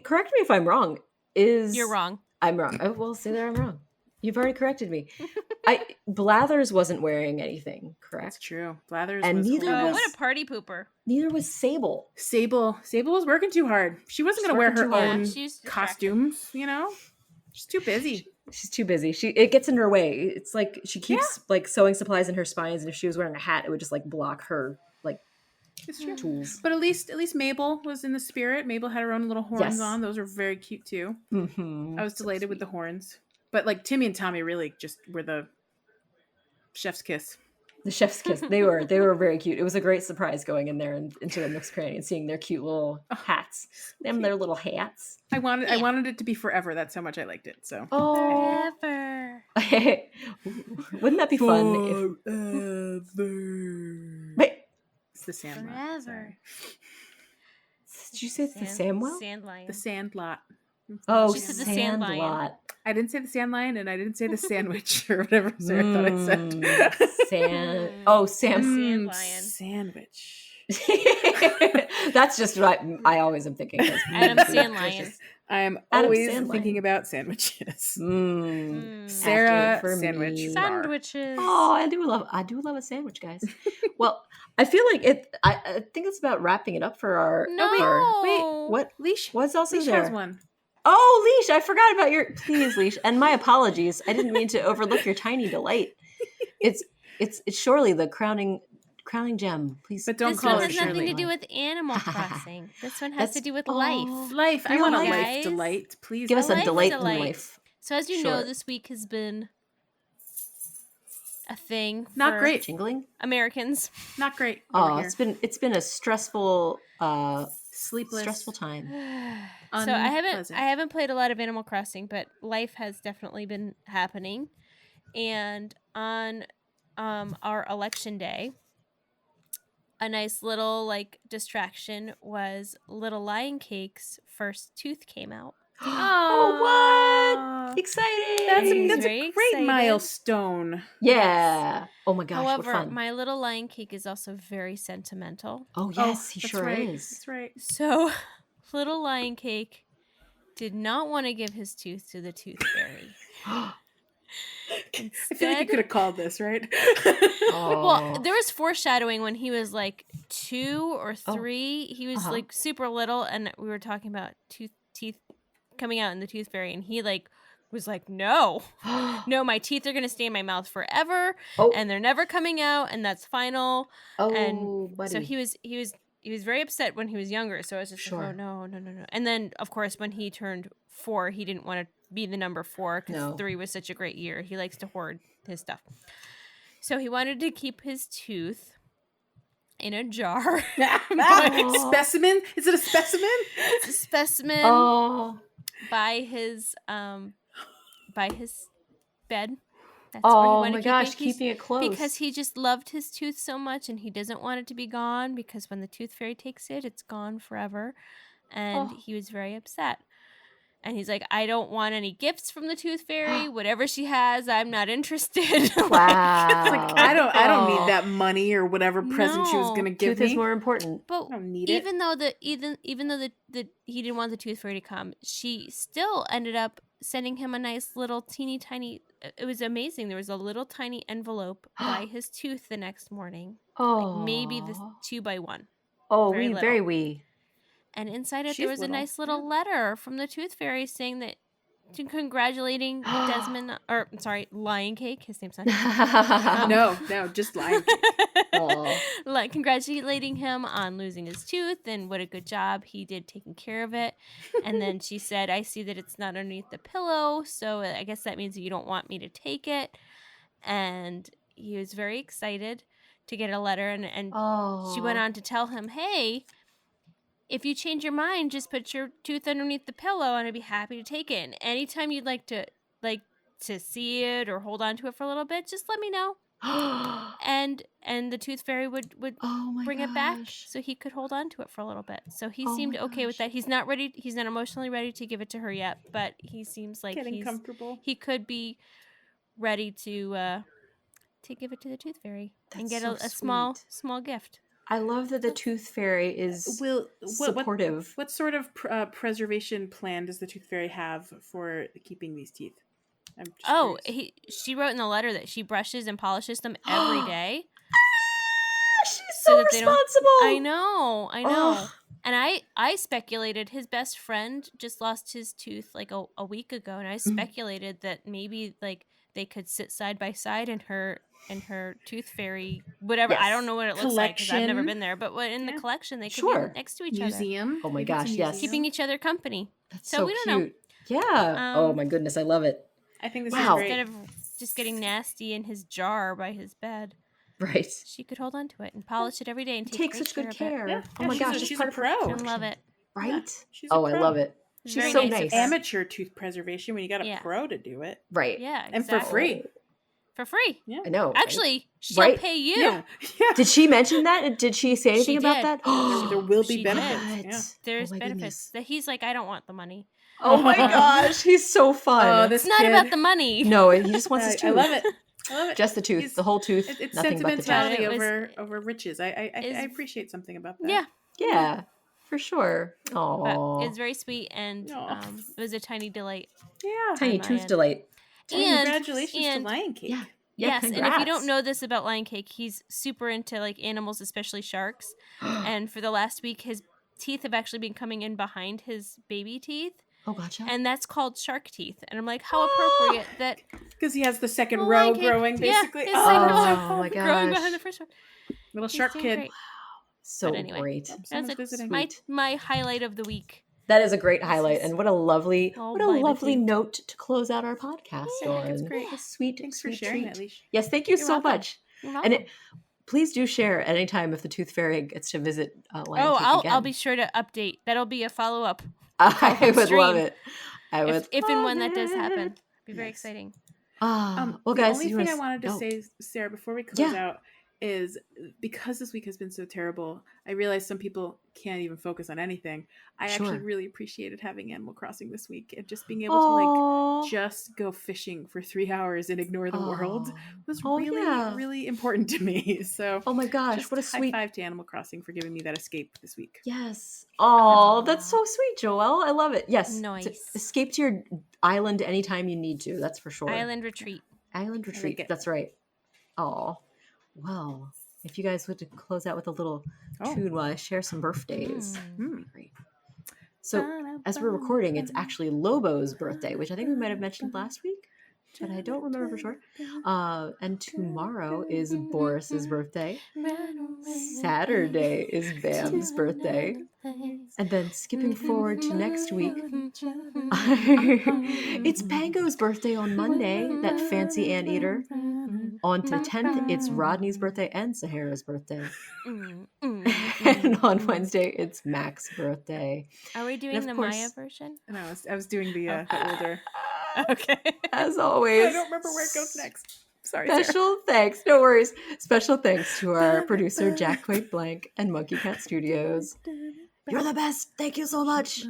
S3: correct me if I'm wrong.
S1: You're wrong.
S3: I'm wrong. Oh, well, say that I'm wrong. You've already corrected me. Blathers wasn't wearing anything,
S2: That's
S3: correct?
S2: true. Blathers
S3: And
S2: was
S3: neither
S1: Oh,
S3: was-
S1: what a party pooper.
S3: Neither was Sable.
S2: Sable was working too hard. She wasn't going to wear her
S3: working too hard.
S2: own
S1: She's distracted.
S2: costumes, She's too busy.
S3: She's too busy. It gets in her way. It's like she keeps like sewing supplies in her spines, and if she was wearing a hat, it would just like block her like
S2: It's true.
S3: tools.
S2: But at least Mabel was in the spirit. Mabel had her own little horns
S3: Yes.
S2: on. Those are very cute too.
S3: Mm-hmm.
S2: I was delighted with the horns. But like Timmy and Tommy really just were the chef's kiss.
S3: The chef's kiss. They were very cute. It was a great surprise going in there and into the Nook's Cranny and seeing their cute little hats. Their little hats.
S2: I wanted it to be forever. That's how much I liked it. So
S1: Forever.
S3: Wouldn't that be fun? Wait,
S2: it's the sand lot.
S1: Forever.
S3: did you say the Samwell?
S1: Sand lion.
S2: The sand lot.
S3: Oh,
S1: She said the sand lion.
S3: Sandlot.
S2: I didn't say the sand lion, and I didn't say the sandwich or whatever. So I thought I said
S3: Sam.
S1: Sand lion.
S2: Sandwich.
S3: That's just what I always am thinking.
S1: Adam Sand lion.
S2: I am
S3: Adam
S2: always
S3: Sandline.
S2: thinking about sandwiches.
S1: Mm.
S2: Sarah
S3: For
S2: sandwich.
S3: me.
S2: bar.
S1: Sandwiches.
S3: Oh, I do love a sandwich, guys. Well, I feel like it. I think it's about wrapping it up for our.
S1: No.
S3: Wait, what?
S2: Leash.
S3: What's also
S2: Leash
S3: there?
S2: has one.
S3: Oh, Leash! I forgot about your please, Leash, and my apologies. I didn't mean to overlook your tiny delight. It's surely the crowning gem. Please,
S2: But don't
S1: This
S2: call
S1: one
S2: her
S1: has nothing
S2: Shirley.
S1: to do with Animal Crossing. This one has to do with life.
S2: Life. I
S3: Real
S2: want a
S3: life.
S2: life
S1: Guys.
S2: delight. Please
S3: Give us a
S1: life
S3: delight in
S1: delight.
S3: life.
S1: So as you
S3: Sure.
S1: know, this week has been a thing
S2: Not
S1: for
S2: great.
S3: Jingling.
S1: Americans.
S2: Not great.
S3: Oh,
S2: over here.
S3: it's been a stressful
S2: Sleepless.
S3: stressful time.
S1: So
S2: Unpleasant.
S1: I haven't played a lot of Animal Crossing, but life has definitely been happening. And on our election day, a nice little distraction was Little Lion Cake's first tooth came out.
S3: Oh, what? Exciting!
S2: That's
S1: He's
S2: a
S1: very
S2: great
S1: excited.
S2: milestone.
S3: Yeah. Oh my gosh,
S1: However,
S3: what fun.
S1: my Little Lion Cake is also very sentimental.
S3: Oh yes, he
S2: that's
S3: sure
S2: right.
S3: is.
S2: That's right.
S1: So, Little Lion Cake did not want to give his tooth to the tooth fairy.
S2: I feel like you could have called this, right?
S1: Well, there was foreshadowing when he was like 2 or 3. He was like super little, and we were talking about teeth coming out in the tooth fairy, and he was like, no, my teeth are gonna stay in my mouth forever, and they're never coming out, and that's final.
S3: Buddy.
S1: So he was very upset when he was younger. So I was just like, oh no. And then of course when he turned 4, he didn't want to be the number 4 because 3 was such a great year. He likes to hoard his stuff. So he wanted to keep his tooth in a jar.
S2: Specimen? Is it a specimen?
S1: It's a specimen by his bed. That's where he wanted
S3: my
S1: to
S3: gosh,
S1: keep it.
S3: keeping it close.
S1: Because he just loved his tooth so much, and he doesn't want it to be gone, because when the tooth fairy takes it, it's gone forever. And he was very upset. And he's like, I don't want any gifts from the tooth fairy. Whatever she has, I'm not interested.
S3: Wow.
S2: I don't need that money or whatever present she was gonna give
S3: Tooth
S2: me.
S3: is more important.
S1: But
S2: I don't need
S1: even though he didn't want the tooth fairy to come, she still ended up sending him a nice little teeny tiny. It was amazing. There was a little tiny envelope by his tooth the next morning.
S3: Oh,
S1: Maybe the 2x1.
S3: Oh,
S1: very
S3: very
S1: little.
S3: wee.
S1: And inside it,
S2: She's
S1: there was
S2: little.
S1: a nice little letter from the tooth fairy saying that, congratulating Desmond, or I'm sorry, Lion Cake. His name's not.
S2: No, just lying.
S1: Like congratulating him on losing his tooth and what a good job he did taking care of it. And then she said, I see that it's not underneath the pillow, so I guess that means that you don't want me to take it. And he was very excited to get a letter, and she went on to tell him, hey, if you change your mind, just put your tooth underneath the pillow and I'd be happy to take it. And anytime you'd like to see it or hold on to it for a little bit, just let me know. And the tooth fairy would bring it back so he could hold on to it for a little bit. So he seemed okay with that. He's not emotionally ready to give it to her yet, but he seems like
S2: Getting comfortable.
S1: He could be ready to give it to the tooth fairy and get a small gift.
S3: I love that the tooth fairy is supportive.
S2: What sort of preservation plan does the tooth fairy have for keeping these teeth? I'm just
S1: she wrote in the letter that she brushes and polishes them every day.
S3: She's so
S1: that they don't-
S3: responsible.
S1: I know.
S3: Oh.
S1: And I speculated his best friend just lost his tooth like a week ago, and I speculated that maybe they could sit side by side in her tooth fairy whatever.
S3: Yes.
S1: I don't know what it looks like because I've never been there, but in the collection they could be next to each
S2: museum.
S3: Oh my
S2: Maybe it's a
S3: gosh, yes.
S2: museum.
S1: keeping each other company.
S3: That's
S1: so we don't know.
S3: cute. Yeah. Oh my goodness, I love it.
S2: I think this
S3: Wow.
S2: is great.
S1: Instead of just getting nasty in his jar by his bed,
S3: Right.
S1: she could hold on to it and polish it every day and take
S3: Take
S1: great
S3: such good
S1: of it.
S3: care.
S2: Yeah,
S3: Oh my
S2: she's
S3: gosh,
S2: a-
S3: it's
S2: she's
S3: part
S2: a
S3: of her
S2: pro.
S1: And love it.
S3: Right?
S2: Yeah, she's a
S3: Oh, I
S2: pro.
S3: love it.
S1: It's
S3: She's
S1: very
S3: so
S1: nice of
S3: nice.
S1: her.
S2: Amateur tooth preservation when you got a
S1: Yeah.
S2: pro to do it.
S3: Right.
S1: Yeah,
S2: And for
S1: exactly.
S2: free.
S1: For free.
S2: Yeah.
S3: I know.
S1: Actually, she'll
S3: Right?
S1: pay you.
S2: Yeah. Yeah.
S3: Did she mention that? Did she say anything
S1: She
S3: about
S1: did.
S3: that?
S2: There will be
S1: She
S2: benefits.
S1: did.
S2: Yeah.
S1: There's
S3: Oh my
S1: benefits.
S3: goodness.
S1: That he's like, I don't want the money.
S3: Oh my gosh, he's so fun.
S2: Oh, this
S1: It's not
S2: kid.
S1: about the money.
S3: No, he just wants his
S2: I
S3: tooth.
S2: love it. I love it.
S3: Just the tooth,
S2: He's-
S3: the whole tooth,
S2: It's
S3: nothing but the tooth.
S2: sentimentality
S1: But it was-
S2: over riches. I
S1: is-
S2: appreciate something about that.
S1: Yeah,
S3: Yeah, for sure.
S1: but
S3: Oh,
S1: it's very sweet and
S2: Aw.
S1: it was a tiny delight.
S2: Yeah.
S3: tiny
S1: on my
S3: tooth
S1: end.
S3: delight.
S1: And
S2: Congratulations to Lion Cake.
S3: Yeah.
S1: yes, and if you
S3: congrats.
S1: don't know this about Lion Cake, he's super into like animals, especially sharks. And for the last week, his teeth have actually been coming in behind his baby teeth,
S3: Oh, gotcha.
S1: and that's called shark teeth. And I'm like, how appropriate that
S2: Because he has the second
S1: Well,
S2: row
S1: Lion Cake-
S2: growing,
S1: yeah,
S2: basically.
S1: his
S2: Oh,
S1: second
S3: Oh
S1: row
S3: my
S1: growing
S3: gosh.
S1: behind the first one.
S2: little
S1: He's
S2: shark
S1: doing
S2: kid.
S1: great.
S3: So
S1: But anyway.
S3: great.
S1: That's
S2: Someone's
S1: it.
S2: visiting.
S1: My highlight of the week.
S3: That is a great highlight, and what a lovely,
S1: Oh,
S3: what a
S1: bye,
S3: lovely
S1: Betty.
S3: note to close out our podcast
S2: Yeah, I think it's
S3: on.
S2: great.
S3: A sweet,
S2: Thanks for
S3: sweet
S2: sharing
S3: treat.
S2: that, Leash.
S3: Yes, thank you
S1: You're
S3: so
S1: welcome.
S3: much.
S1: You're
S3: And
S1: welcome.
S3: please do share at any time if the Tooth Fairy gets to visit Lion
S1: Oh,
S3: Cake
S1: I'll
S3: again.
S1: be sure to update. That'll be a follow up.
S3: I would love
S1: stream.
S3: it. I would
S1: If and when
S3: love
S1: that does
S3: it.
S1: happen. Be very
S2: Yes.
S1: exciting.
S3: Well,
S2: the
S3: guys,
S2: only
S3: you
S2: thing I
S3: wanna
S2: wanted to
S3: oh,
S2: say, Sarah, before we close
S3: Yeah.
S2: out, is because this week has been so terrible, I realize some people can't even focus on anything. I actually
S3: Sure.
S2: really appreciated having Animal Crossing this week and just being able to
S3: Aw.
S2: like just go fishing for 3 hours and ignore the world
S3: Aw.
S2: was
S3: Oh,
S2: really,
S3: yeah.
S2: really important to me. So
S3: Oh my gosh,
S2: just
S3: what a
S2: high
S3: sweet.
S2: five to Animal Crossing for giving me that escape this week.
S3: Yes. Oh, that's so sweet, Joelle. I love it. Yes.
S1: Nice.
S3: Escape to your island anytime you need to. That's for sure.
S1: Island retreat.
S3: Island
S2: like
S3: retreat.
S2: it.
S3: That's right. Oh, well. If you guys would to close out with a little
S2: Oh.
S3: tune while I share some birthdays,
S1: Mm.
S3: that'd be great. So, as we're recording, it's actually Lobo's birthday, which I think we might have mentioned last week, but I don't remember for sure. And tomorrow is Boris's birthday. Saturday is Bam's birthday. And then skipping forward to next week, it's Pango's birthday on Monday, that fancy anteater. On to the 10th, it's Rodney's birthday and Sahara's birthday. And on Wednesday, it's Mac's birthday.
S1: Are we
S3: And
S1: doing
S3: of
S1: the
S3: course-
S1: Maya version?
S2: And I was doing the older.
S1: Okay.
S3: As always,
S2: I don't remember where it goes next. Sorry, Sarah.
S3: special thanks, no worries. Special thanks to our producer, Jack Quaid Blank and Monkey Cat Studios. You're the best. Thank you so much.